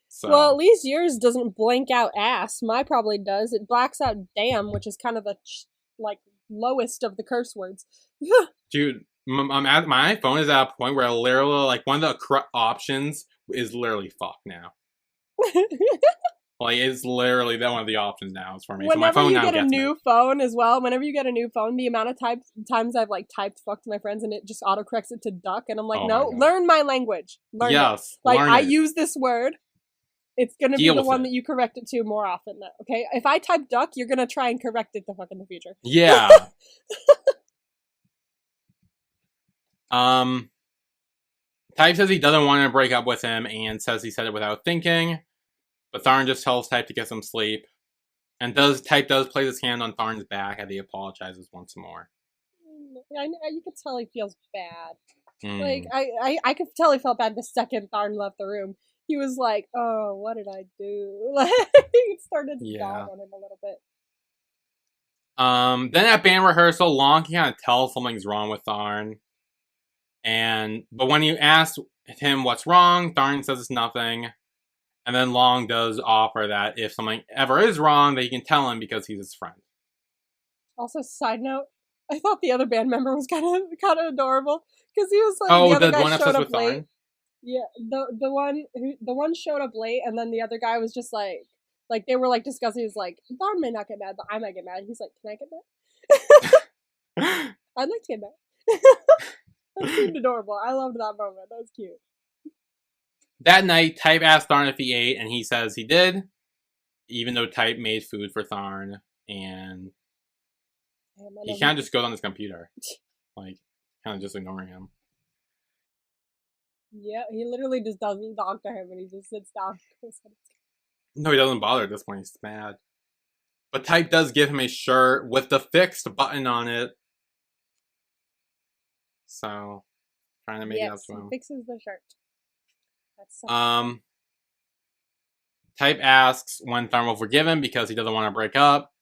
So. Well, at least yours doesn't blank out ass. Mine probably does. It blacks out damn, which is kind of the like lowest of the curse words. Dude, my iPhone is at a point where literally like one of the correct options is literally fuck now. Like, it's literally that one of the options now is for me. Whenever so my phone you now get a gets new phone as well, whenever you get a new phone, the amount of times I've like typed fuck to my friends and it just autocorrects it to duck, and I'm like, no, learn my language. Learn it. Like, I use this word. It's gonna be the one that you correct it to more often, though. Okay, if I type duck, you're gonna try and correct it the fuck in the future. Yeah. Type says he doesn't want to break up with him and says he said it without thinking. But Tharn just tells Type to get some sleep. And Type does place his hand on Tharn's back as he apologizes once more. You could tell he feels bad. Like, I could tell he felt bad the second Tharn left the room. He was like, oh, what did I do? Like, he started to dog on him a little bit. Then at band rehearsal, Long can kind of tell something's wrong with Tharn. But when you ask him what's wrong, Tharn says it's nothing. And then Long does offer that if something ever is wrong, that he can tell him because he's his friend. Also, side note, I thought the other band member was kind of adorable because he was like, oh, the other the guy one showed up with late. Tharn? Yeah, the one showed up late, and then the other guy was just like they were like discussing. He's like, Tharn may not get mad, but I might get mad. He's like, can I get mad? I'd like to get mad. That seemed adorable. I loved that moment. That was cute. That night, Type asked Tharn if he ate, and he says he did, even though Type made food for Tharn, and he kind of just goes on his computer, like, kind of just ignoring him. Yeah, he literally just doesn't talk to him, and he just sits down. No, he doesn't bother at this point. He's mad. But Type does give him a shirt with the fixed button on it. So, trying to make it up to him. He fixes the shirt. That's Type asks when Tharn will forgive him because he doesn't want to break up.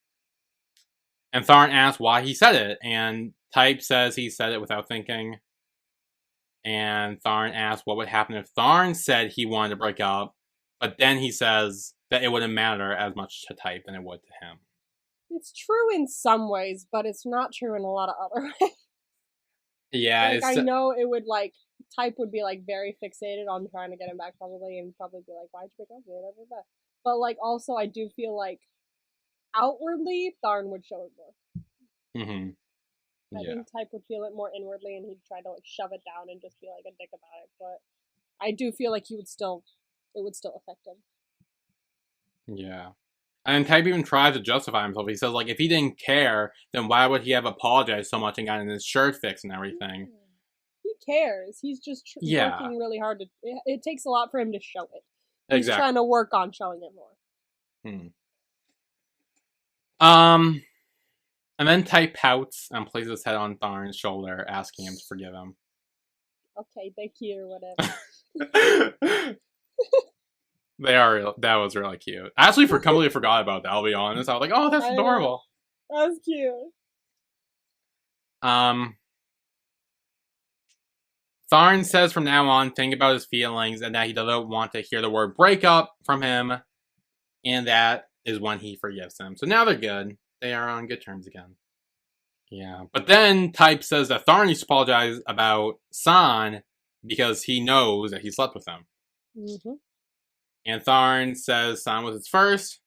And Tharn asks why he said it. And Type says he said it without thinking. And Tharn asks what would happen if Tharn said he wanted to break up. But then he says that it wouldn't matter as much to Type than it would to him. It's true in some ways, but it's not true in a lot of other ways. Yeah. Like, I know it would, like, Type would be, like, very fixated on trying to get him back, probably, and probably be like, why'd you break up with me? But, like, also, I do feel like outwardly, Tharn would show it more. Mm-hmm. I think Type would feel it more inwardly, and he'd try to, like, shove it down and just be, like, a dick about it. But I do feel like it would still affect him. Yeah. And Type even tries to justify himself. He says, like, if he didn't care, then why would he have apologized so much and gotten his shirt fixed and everything? He cares. He's just working really hard to... It takes a lot for him to show it. He's trying to work on showing it more. And then Type pouts and places his head on Tharn's shoulder, asking him to forgive him. Okay, thank you, or whatever. That was really cute. I actually completely forgot about that, I'll be honest. I was like, oh, that's adorable. That was cute. Tharn says from now on, think about his feelings and that he doesn't want to hear the word breakup from him. And that is when he forgives him. So now they're good. They are on good terms again. Yeah. But then Type says that Tharn used to apologize about San because he knows that he slept with him. Mm-hmm. And Tharn says San was his first,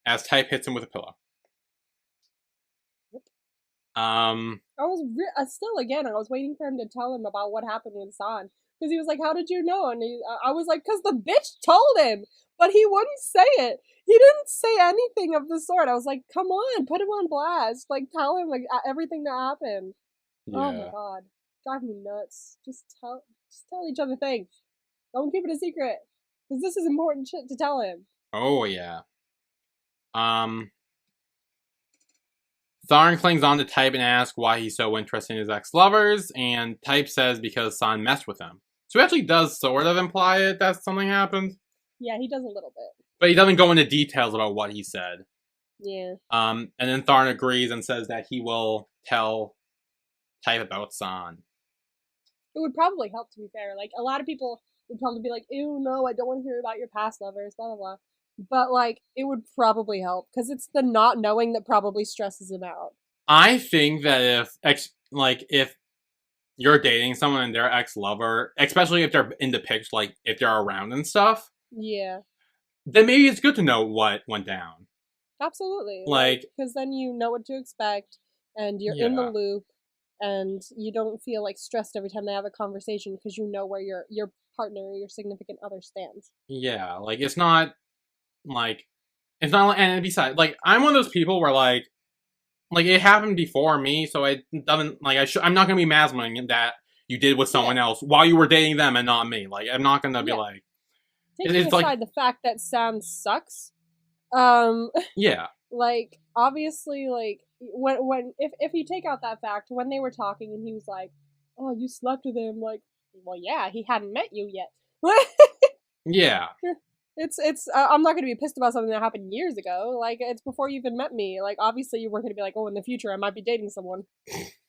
as Type hits him with a pillow. I was still, again, I was waiting for him to tell him about what happened with San. Because he was like, how did you know? And I was like, because the bitch told him. But he wouldn't say it. He didn't say anything of the sort. I was like, come on, put him on blast. Like, tell him like everything that happened. Oh my Yeah. god. Drive me nuts. Just tell each other things. Don't keep it a secret. Because this is important shit to tell him. Oh, yeah. Tharn clings on to Type and asks why he's so interested in his ex-lovers, and Type says because San messed with him. So he actually does sort of imply it that something happened. Yeah, he does a little bit. But he doesn't go into details about what he said. Yeah. And then Tharn agrees and says that he will tell Type about San. It would probably help, to be fair. Like, a lot of people would probably be like, ew, no, I don't want to hear about your past lovers, blah, blah, blah. But, like, it would probably help, because it's the not knowing that probably stresses him out. I think that if you're dating someone and their ex-lover, especially if they're in the picture, like, if they're around and stuff, Yeah. then maybe it's good to know what went down. Absolutely. Like, because then you know what to expect, and you're in the loop, and you don't feel, like, stressed every time they have a conversation, because you know where your partner or your significant other stands. yeah, like, it's not, and besides, like, I'm one of those people where, like, it happened before me, so it doesn't, like, I'm not gonna be mad when that you did with someone else while you were dating them and not me. Like, I'm not gonna be like... Taking it's aside like, the fact that Sam sucks, yeah. like, obviously, like, if you take out that fact, when they were talking and he was like, oh, you slept with him, like, well, yeah, he hadn't met you yet. Yeah. It's I'm not gonna be pissed about something that happened years ago. Like, it's before you even met me. Like, obviously you weren't gonna be like, oh, in the future I might be dating someone.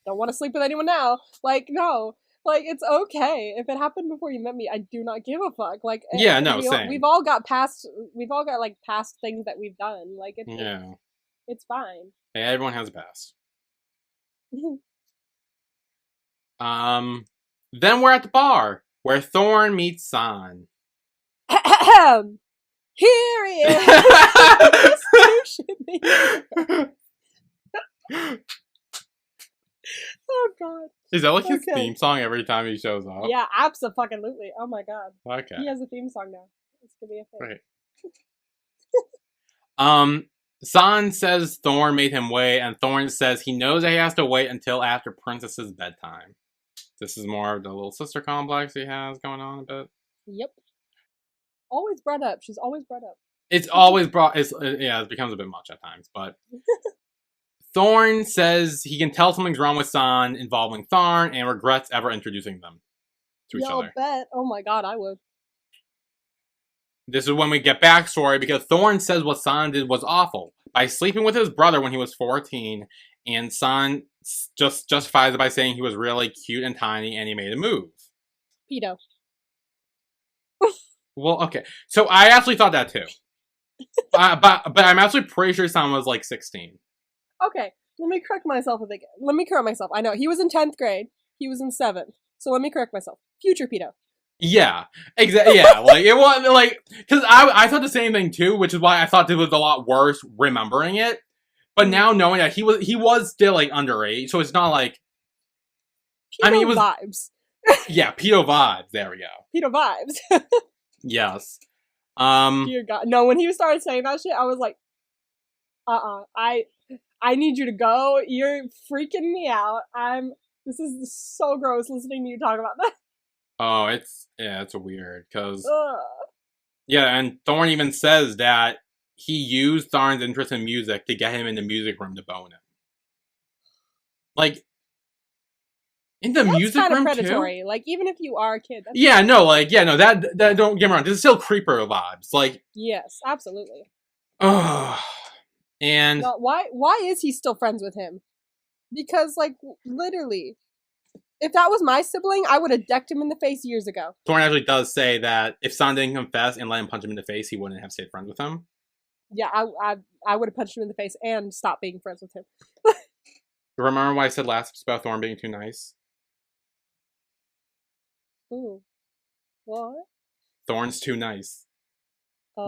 Don't want to sleep with anyone now. Like, no. Like, it's okay. If it happened before you met me, I do not give a fuck. Like, Yeah, no, same. We've all got past things that we've done. Like, it's fine. Hey, everyone has a past. Then we're at the bar, where Thorn meets San. Here he is! Oh god. Is that like his theme song every time he shows up? Yeah, abso-fucking-lutely. Oh my god. Okay. He has a theme song now. It's gonna be a thing. Right. San says Thorn made him wait, and Thorn says he knows that he has to wait until after Princess's bedtime. This is more of the little sister complex he has going on a bit. Yep. Always brought up. She's always brought up. It's always brought... it becomes a bit much at times, but... Thorn says he can tell something's wrong with San involving Tharn and regrets ever introducing them to each other. I'll bet. Oh my god, I would. This is when we get backstory, because Thorn says what San did was awful. By sleeping with his brother when he was 14, and San just justifies it by saying he was really cute and tiny and he made a move. Pedo. Well, okay. So I actually thought that too. But I'm actually pretty sure San was like 16. Okay, let me correct myself again. Let me correct myself. I know, he was in 10th grade. He was in 7th. So let me correct myself. Future pedo. Yeah, exactly. Yeah, like, it was, like, because I thought the same thing too, which is why I thought it was a lot worse remembering it. But now knowing that he was still, like, underage, so it's not like... Pedo, I mean, it was... vibes. Yeah, pedo vibes. There we go. Pedo vibes. Yes. Dear God. No, when he started saying that shit, I was like, I need you to go. You're freaking me out. This is so gross listening to you talk about that. Oh, it's weird, because... Yeah, and Thorn even says that he used Tharn's interest in music to get him in the music room to bone him. Like, in the music room, too? That's kind of predatory. Like, even if you are a kid. That don't get me wrong. This is still creeper vibes. Like... Yes, absolutely. And... Well, why is he still friends with him? Because, like, literally... If that was my sibling, I would have decked him in the face years ago. Thorn actually does say that if San didn't confess and let him punch him in the face, he wouldn't have stayed friends with him. Yeah, I would have punched him in the face and stopped being friends with him. Remember what I said last about Thorn being too nice? Ooh. What? Thorn's too nice.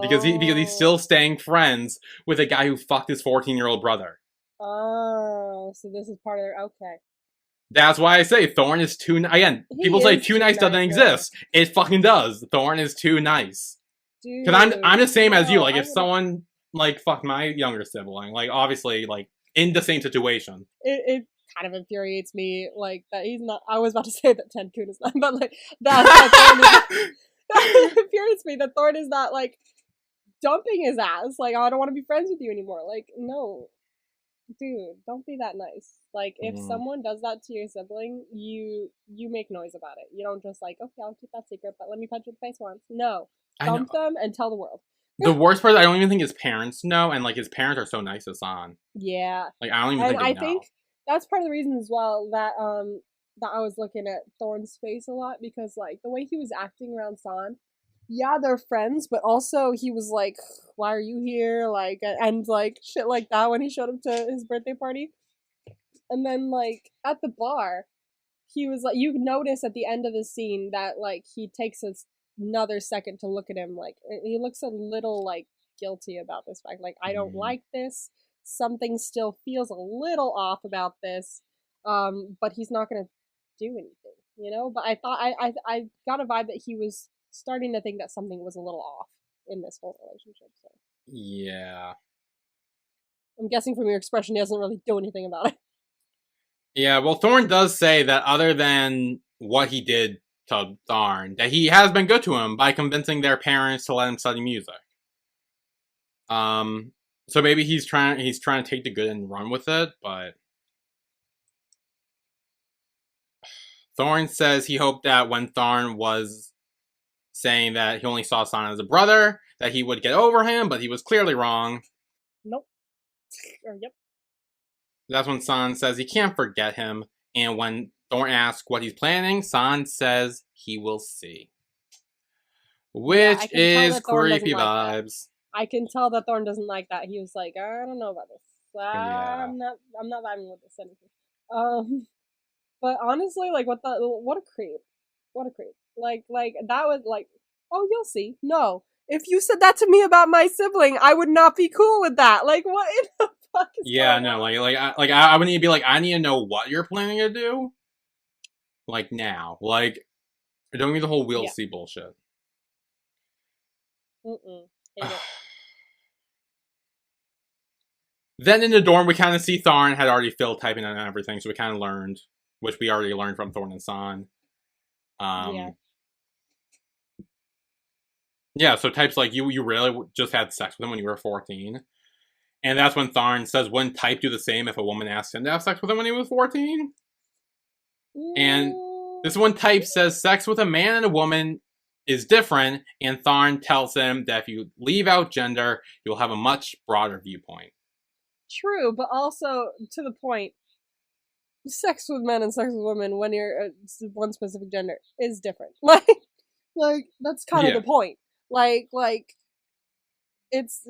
Because he's still staying friends with a guy who fucked his 14-year-old brother. Oh, so this is part of their... Okay. That's why I say Thorn is too. Again, people He say is too too nice doesn't nice, man. exist. It fucking does. Thorn is too nice. Because I'm Dude, the same as you. no, Like I if would. someone like fucked my younger sibling, like obviously like in the same situation. It kind of infuriates me, like that he's not. I was about to say that Tenkun is not, but like that Thorn is. It infuriates me that Thorn is not like dumping his ass. Like, oh, I don't want to be friends with you anymore. Like, no, dude, don't be that nice. Like, if Mm, someone does that to your sibling, you make noise about it. You don't just like, okay, I'll keep that secret, but let me punch you in the face once. No, I know. dump them and tell the world. The worst part is I don't even think his parents know, and like his parents are so nice to San. Yeah, Like I don't even and think they I know. think that's part of the reason as well that that I was looking at Thorn's face a lot because like the way he was acting around San, yeah, they're friends, but also he was like, "Why are you here?" Like, and like shit like that when he showed up to his birthday party, and then like at the bar, he was like, you notice at the end of the scene that like he takes another second to look at him, like he looks a little like guilty about this fact, like I don't Mm. like this. Something still feels a little off about this, but he's not gonna do anything, you know. But I thought I got a vibe that he was starting to think that something was a little off in this whole relationship. So Yeah. I'm guessing from your expression, he doesn't really do anything about it. Yeah, well, Thorn does say that other than what he did to Tharn, that he has been good to him by convincing their parents to let him study music. Um, so maybe he's trying to take the good and run with it, but Thorn says he hoped that when Tharn was saying that he only saw San as a brother, that he would get over him, but he was clearly wrong. Nope. Or, yep. That's when San says he can't forget him, and when Thorn asks what he's planning, San says he will see. Yeah, I Which can tell is that Thorn doesn't creepy like that. vibes. I can tell that Thorn doesn't like that. He was like, I don't know about this. Yeah. I'm not vibing with this anything. Um, but honestly, like, what a creep, what a creep. Like that was like, oh, you'll see. No, if you said that to me about my sibling, I would not be cool with that. Like, what in the fuck is Yeah, going no, on? I would need to be like, I need to know what you're planning to do, like now. Like, don't give me the whole we'll Yeah, see bullshit. hate it. Then in the dorm, we kind of see Tharn had already filled typing and everything, so we kind of learned, which we already learned from Thorn and San. Yeah. Um, yeah, so types like you really just had sex with him when you were 14. And that's when Tharn says, wouldn't Type do the same if a woman asked him to have sex with him when he was 14? And this Mm, one Type says sex with a man and a woman is different, and Tharn tells him that if you leave out gender, you'll have a much broader viewpoint. true, but also to the point, sex with men and sex with women when you're one specific gender is different. Like that's kind of Yeah. the point. Like it's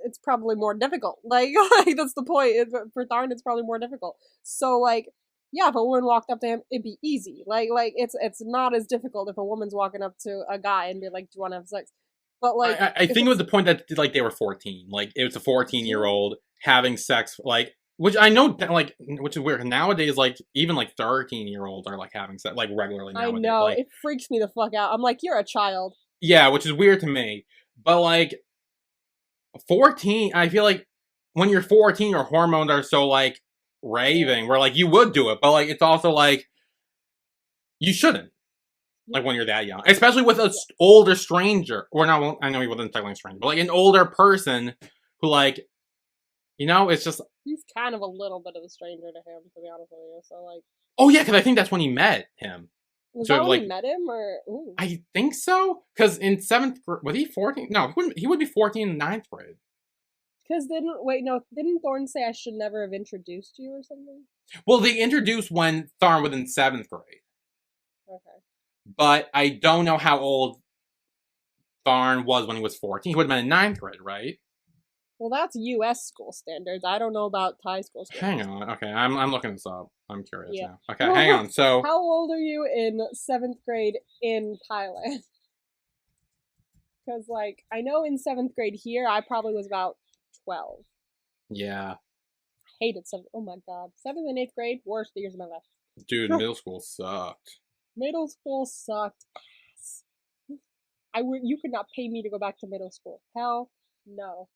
it's probably more difficult. Like like that's the point. For Tharn, it's probably more difficult. So like, yeah, if a woman walked up to him, it'd be easy. Like it's not as difficult if a woman's walking up to a guy and be like, "Do you want to have sex?" But like I if think it was it's the point that like they were 14. Like it was a 14-year yeah, old having sex, like which I know like which is weird nowadays. Like even like 13-year olds are like having sex like regularly I nowadays. know Like it freaks me the fuck out. I'm like, you're a child. yeah, which is weird to me. But like 14, I feel like when you're 14, your hormones are so like Yeah. raving, where like you would do it, but like it's also like you shouldn't. Yeah. Like when you're that young, especially with an Yeah. older stranger, or not. I know he wasn't technically a stranger, but like an older person who like it's just He's kind of a little bit of a stranger to him, to be honest with you. So like, oh yeah, because I think that's when he met him. was So that when he like met him, or ooh? I think so, because in seventh was he 14? No, he would be 14 in ninth grade. Because didn't wait no didn't Thorne say I should never have introduced you or something? Well, they introduced when Tharn was in seventh grade, Okay. but I don't know how old Tharn was when he was 14. He would have been in ninth grade, right? Well, that's U.S. school standards. I don't know about Thai school Hang standards. on. Okay, I'm looking this up. I'm curious Yeah. now. Okay, hang on. So How old are you in seventh grade in Thailand? Because like I know in seventh grade here, I probably was about 12. yeah, Hated seventh. Oh my god, seventh and eighth grade, worst years of my life. Dude, middle school sucked. Middle school sucked ass. You could not pay me to go back to middle school. Hell no.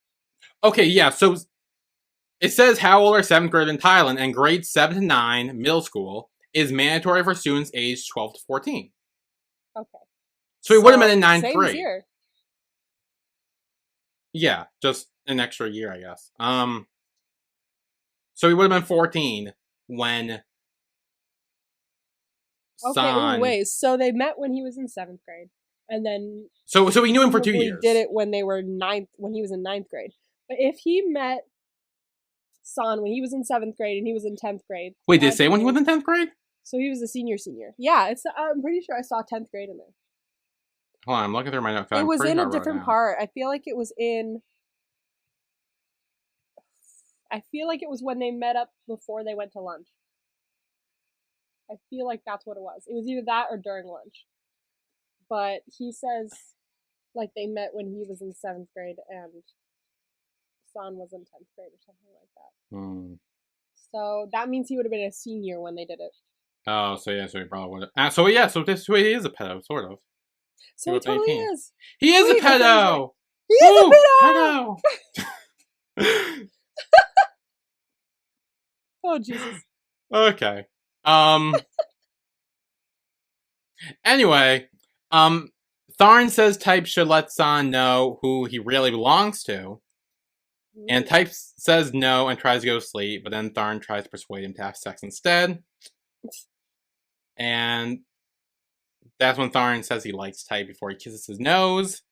Okay, yeah, so it says how old are 7th grade in Thailand, and grades 7 to 9, middle school, is mandatory for students aged 12 to 14. Okay. So he would have been in ninth same grade. As here. Yeah, just an extra year, I guess. So he would have been 14 when San... wait. So they met when he was in 7th grade. And then... So he knew him for 2 years. Did it when they were when he was in 9th grade. But if he met San when he was in 7th grade and he was in 10th grade... Wait, did it say when he was in 10th grade? So he was a senior. Yeah, I'm pretty sure I saw 10th grade in there. Hold on, I'm looking through my notes. It was in a different part. I feel like it was in... I feel like it was when they met up before they went to lunch. I feel like that's what it was. It was either that or during lunch. But he says, like, they met when he was in 7th grade and San was in 10th grade or something like that. So that means he would have been a senior when they did it. Oh, so yeah, so he probably would have. So yeah, so he is a pedo, sort of. So he totally is. He is a pedo! He is a pedo! Oh, Jesus. Okay. Anyway, Tharn says Type should let San know who he really belongs to. And Type says no and tries to go to sleep, but then Tharn tries to persuade him to have sex instead. And that's when Tharn says he likes Type before he kisses his nose.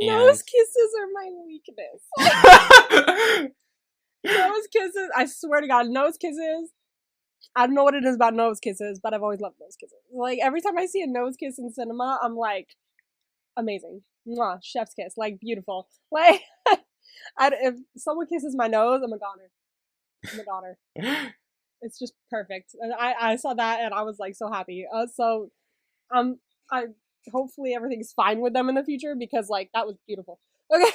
Nose kisses are my weakness. Nose kisses, I swear to God, nose kisses. I don't know what it is about nose kisses, but I've always loved nose kisses. Like, every time I see a nose kiss in cinema, I'm like, amazing. Mwah, chef's kiss. Like, beautiful. Like, if someone kisses my nose, I'm a goner. I'm a goner. It's just perfect. And I saw that and I was like so happy. So I hopefully everything's fine with them in the future because like that was beautiful. Okay.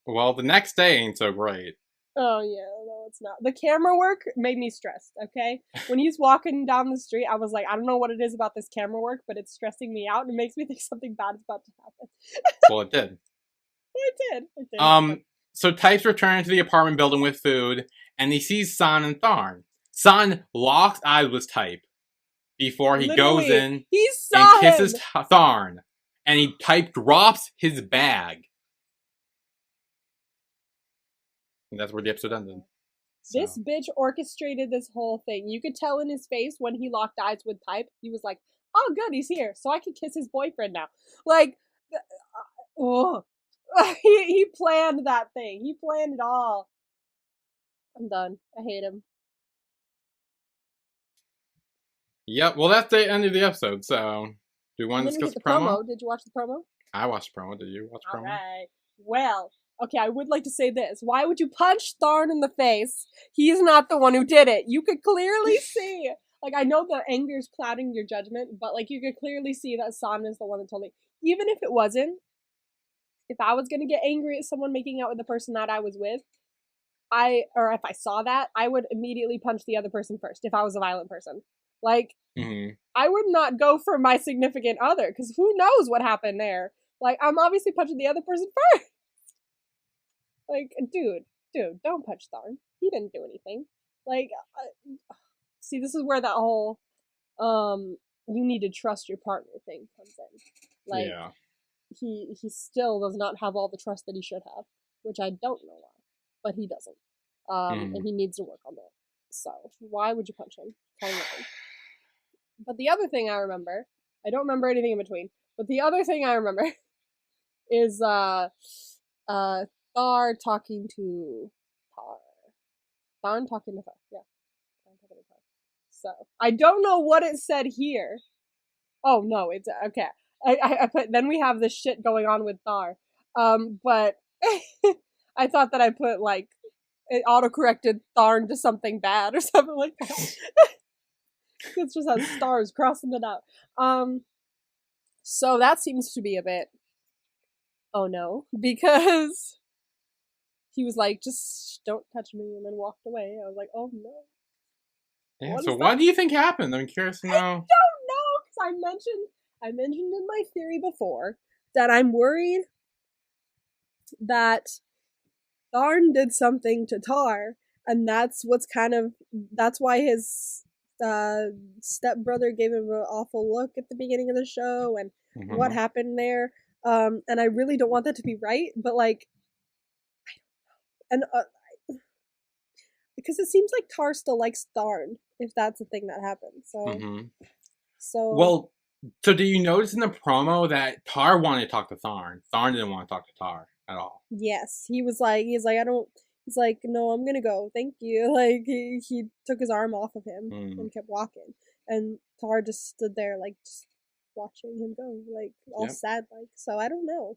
Well, the next day ain't so great. Oh yeah, no, it's not. The camera work made me stressed. Okay, when he's walking down the street, I was like, I don't know what it is about this camera work, but it's stressing me out and it makes me think something bad is about to happen. Well, it did. It did. So Type's returning to the apartment building with food, and he sees San and Tharn. San locks eyes with Type before he goes in and kisses Tharn, and Type drops his bag. And that's where the episode ended. So. This bitch orchestrated this whole thing. You could tell in his face when he locked eyes with Type, he was like, oh good, he's here, so I can kiss his boyfriend now. Like, he planned that thing. He planned it all. I'm done. I hate him. Yep, well that's the end of the episode, so do you want to discuss the promo? Did you watch the promo? I watched the promo. Did you watch the promo? Alright. Well, okay, I would like to say this. Why would you punch Tharn in the face? He's not the one who did it. You could clearly see. Like, I know the anger is clouding your judgment, but, like, you could clearly see that San is the one that told me. Even if it wasn't, if I was gonna get angry at someone making out with the person that I was with, or if I saw that, I would immediately punch the other person first, if I was a violent person. Like, I would not go for my significant other, because who knows what happened there. Like, I'm obviously punching the other person first. Like, dude, don't punch Tharn. He didn't do anything. Like, see, this is where that whole, you need to trust your partner thing comes in. Like, yeah. He still does not have all the trust that he should have, which I don't know why, but he doesn't. And he needs to work on that. So, why would you punch him? But the other thing I remember, I don't remember anything in between, but the other thing I remember is, Thar talking to Tar. Tharn talking to Thar, yeah. Tharn talking to Tar. So, I don't know what it said here. Oh, no, it's, okay. I put, then we have this shit going on with Thar. But I thought that I put, like, it auto-corrected Tharn to something bad or something like that. It just has stars crossing it out. So that seems to be a bit, oh no, because he was like, just don't touch me, and then walked away. I was like, oh no. Yeah, so what do you think happened? I'm curious to know. I don't know, because I mentioned in my theory before that I'm worried that Tharn did something to Tar, and that's why his stepbrother gave him an awful look at the beginning of the show, and what happened there. And I really don't want that to be right, but like, and because it seems like Tar still likes Tharn, if that's the thing that happened. So do you notice in the promo that Tar wanted to talk to Tharn? Tharn didn't want to talk to Tar at all. Yes, he's like, no, I'm gonna go, thank you. Like, he took his arm off of him and kept walking, and Tar just stood there, like, just watching him go, like, all sad, like. So I don't know.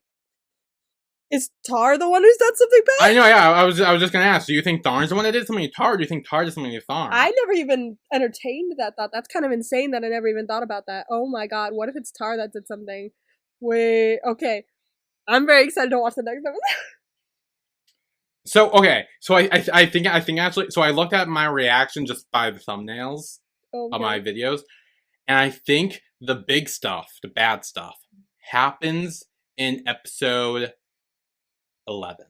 Is Tar the one who's done something bad? I know, yeah. I was just gonna ask. Do you think Tharn's the one that did something to Tar? Or do you think Tar did something to Tharn? I never even entertained that thought. That's kind of insane that I never even thought about that. Oh my god, what if it's Tar that did something? Wait, okay. I'm very excited to watch the next episode. So I think actually, so I looked at my reaction just by the thumbnails of my videos, and I think the big stuff, the bad stuff, happens in episode 11.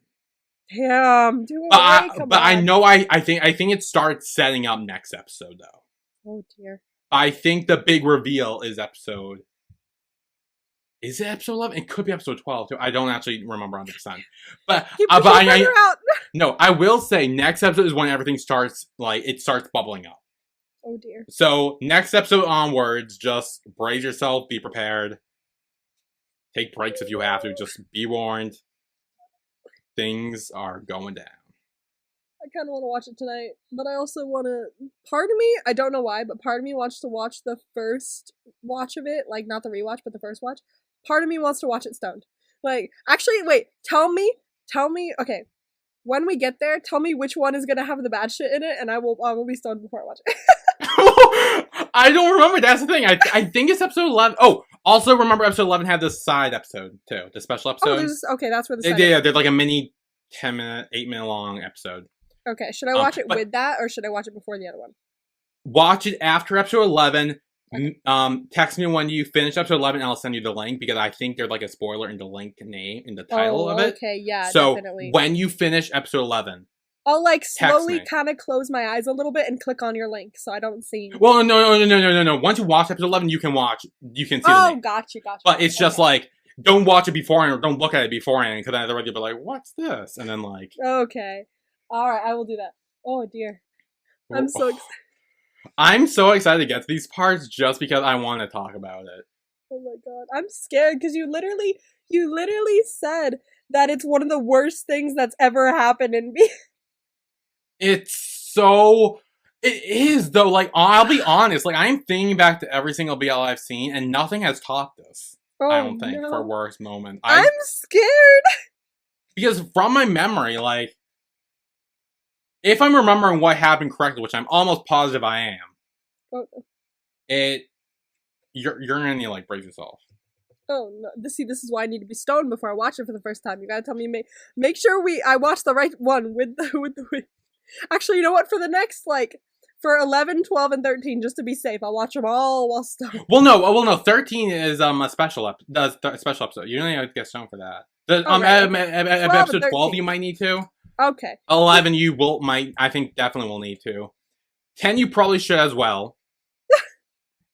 Damn, but I know I think it starts setting up next episode though. Oh dear. I think the big reveal is episode. Is it episode 11? It could be episode 12 too. I don't actually remember 100%. But I will say next episode is when everything starts, like, it starts bubbling up. Oh dear. So next episode onwards, just brace yourself, be prepared. Take breaks if you have to, just be warned. Things are going down. I kind of want to watch it tonight, but I also want to, part of me, I don't know why, but part of me wants to watch the first watch of it, like, not the rewatch, but the first watch. Part of me wants to watch it stoned. Like, actually, wait, tell me, okay, when we get there, tell me which one is gonna have the bad shit in it, and I will be stoned before I watch it. I don't remember, that's the thing. I think it's episode 11. Oh, also remember episode 11 had this side episode, too. The special episode. Oh, okay, that's where the side Yeah, there's like a mini 8 minute long episode. Okay, should I watch it with that, or should I watch it before the other one? Watch it after episode 11. Okay. Text me when you finish episode 11 and I'll send you the link, because I think there's like a spoiler in the link name, in the title of it. Okay, yeah, so definitely. When you finish episode 11, I'll like slowly kind of close my eyes a little bit and click on your link so I don't see. Well, no. Once you watch episode 11, you can see the name. Gotcha. But it's just like, don't watch it beforehand or don't look at it beforehand, because then otherwise you'll be like, what's this? And then like... Okay. Alright, I will do that. Oh dear. I'm so excited. I'm so excited to get to these parts just because I want to talk about it. Oh my god. I'm scared because you literally said that it's one of the worst things that's ever happened in me. It is though, like, I'll be honest, like, I'm thinking back to every single BL I've seen and nothing has topped this. I don't think, for worst moment. I'm scared! Because from my memory, like, if I'm remembering what happened correctly, which I'm almost positive I am, you're gonna need to, like, brace yourself. Oh no! This is why I need to be stoned before I watch it for the first time. You gotta tell me, make sure I watch the right one with the. Actually, you know what? For the next, like, for 11, 12, and 13, just to be safe, I'll watch them all while stoned. Well, no. 13 is a special episode. You don't need to get stoned for that. Episode 12, you might need to. Okay. 11, I think definitely will need to. 10, you probably should as well.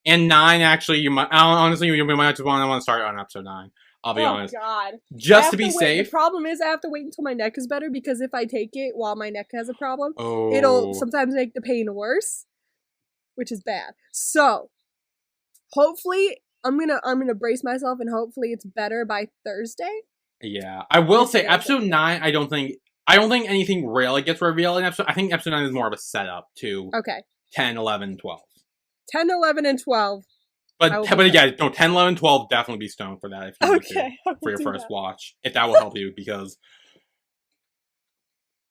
And 9, actually, you might. Honestly, you might just want to start on episode 9. I'll be honest. Oh god. Just to be safe. The problem is I have to wait until my neck is better, because if I take it while my neck has a problem, it'll sometimes make the pain worse, which is bad. So, hopefully, I'm gonna brace myself, and hopefully it's better by Thursday. Yeah, I will say episode 9. I don't think anything really gets revealed in episode. I think episode 9 is more of a setup to 10, 11, 12. 10, 11, and 12. But yeah, no, 10, 11, 12, definitely be stoned for that if you need to, for your first watch. If that will help you, because...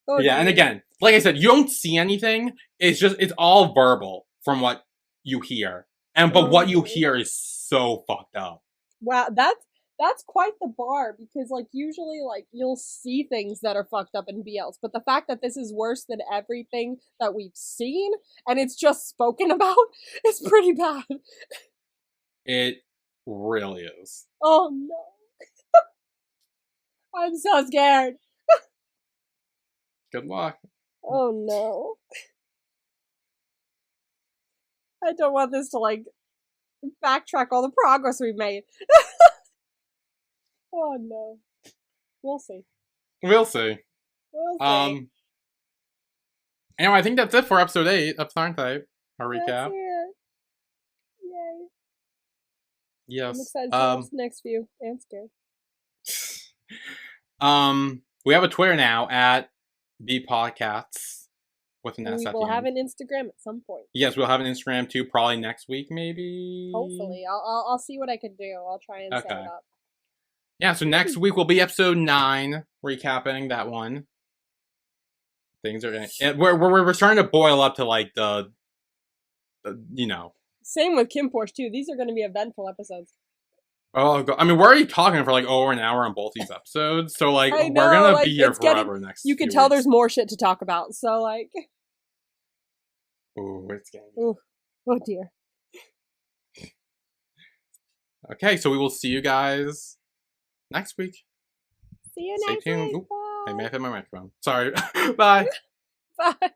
and again, like I said, you don't see anything. It's all verbal from what you hear. But what you hear is so fucked up. Wow, that's That's quite the bar, because like usually like you'll see things that are fucked up in BLs, but the fact that this is worse than everything that we've seen and it's just spoken about is pretty bad. It really is. Oh no. I'm so scared. Good luck. Oh no. I don't want this to like backtrack all the progress we've made. Oh no. We'll see. We'll see. We'll see. Anyway, I think that's it for episode 8 of TharnType. Our recap. That's it. Yay. Yes. I'm excited to watch the next few. And scared. We have a Twitter now at @BPodcasts with an S We at the will have end. an Instagram at some point. Yes, we'll have an Instagram too, probably next week, maybe. Hopefully, I'll see what I can do. I'll try and set it up. Yeah, so next week will be episode 9, recapping that one. Things are gonna we're starting to boil up to like the you know. Same with Kim Porsche too. These are going to be eventful episodes. Oh, I mean, we're already talking for like over an hour on both these episodes, so like I know, we're gonna like, be here it's forever. getting, Next, you can few tell weeks. there's more shit to talk about. So like, Ooh, it's getting. ooh, oh dear. Okay, so we will see you guys next week. See you Stay next tuned. week. Ooh, I may Bye. have hit my microphone. Sorry. Bye. Bye.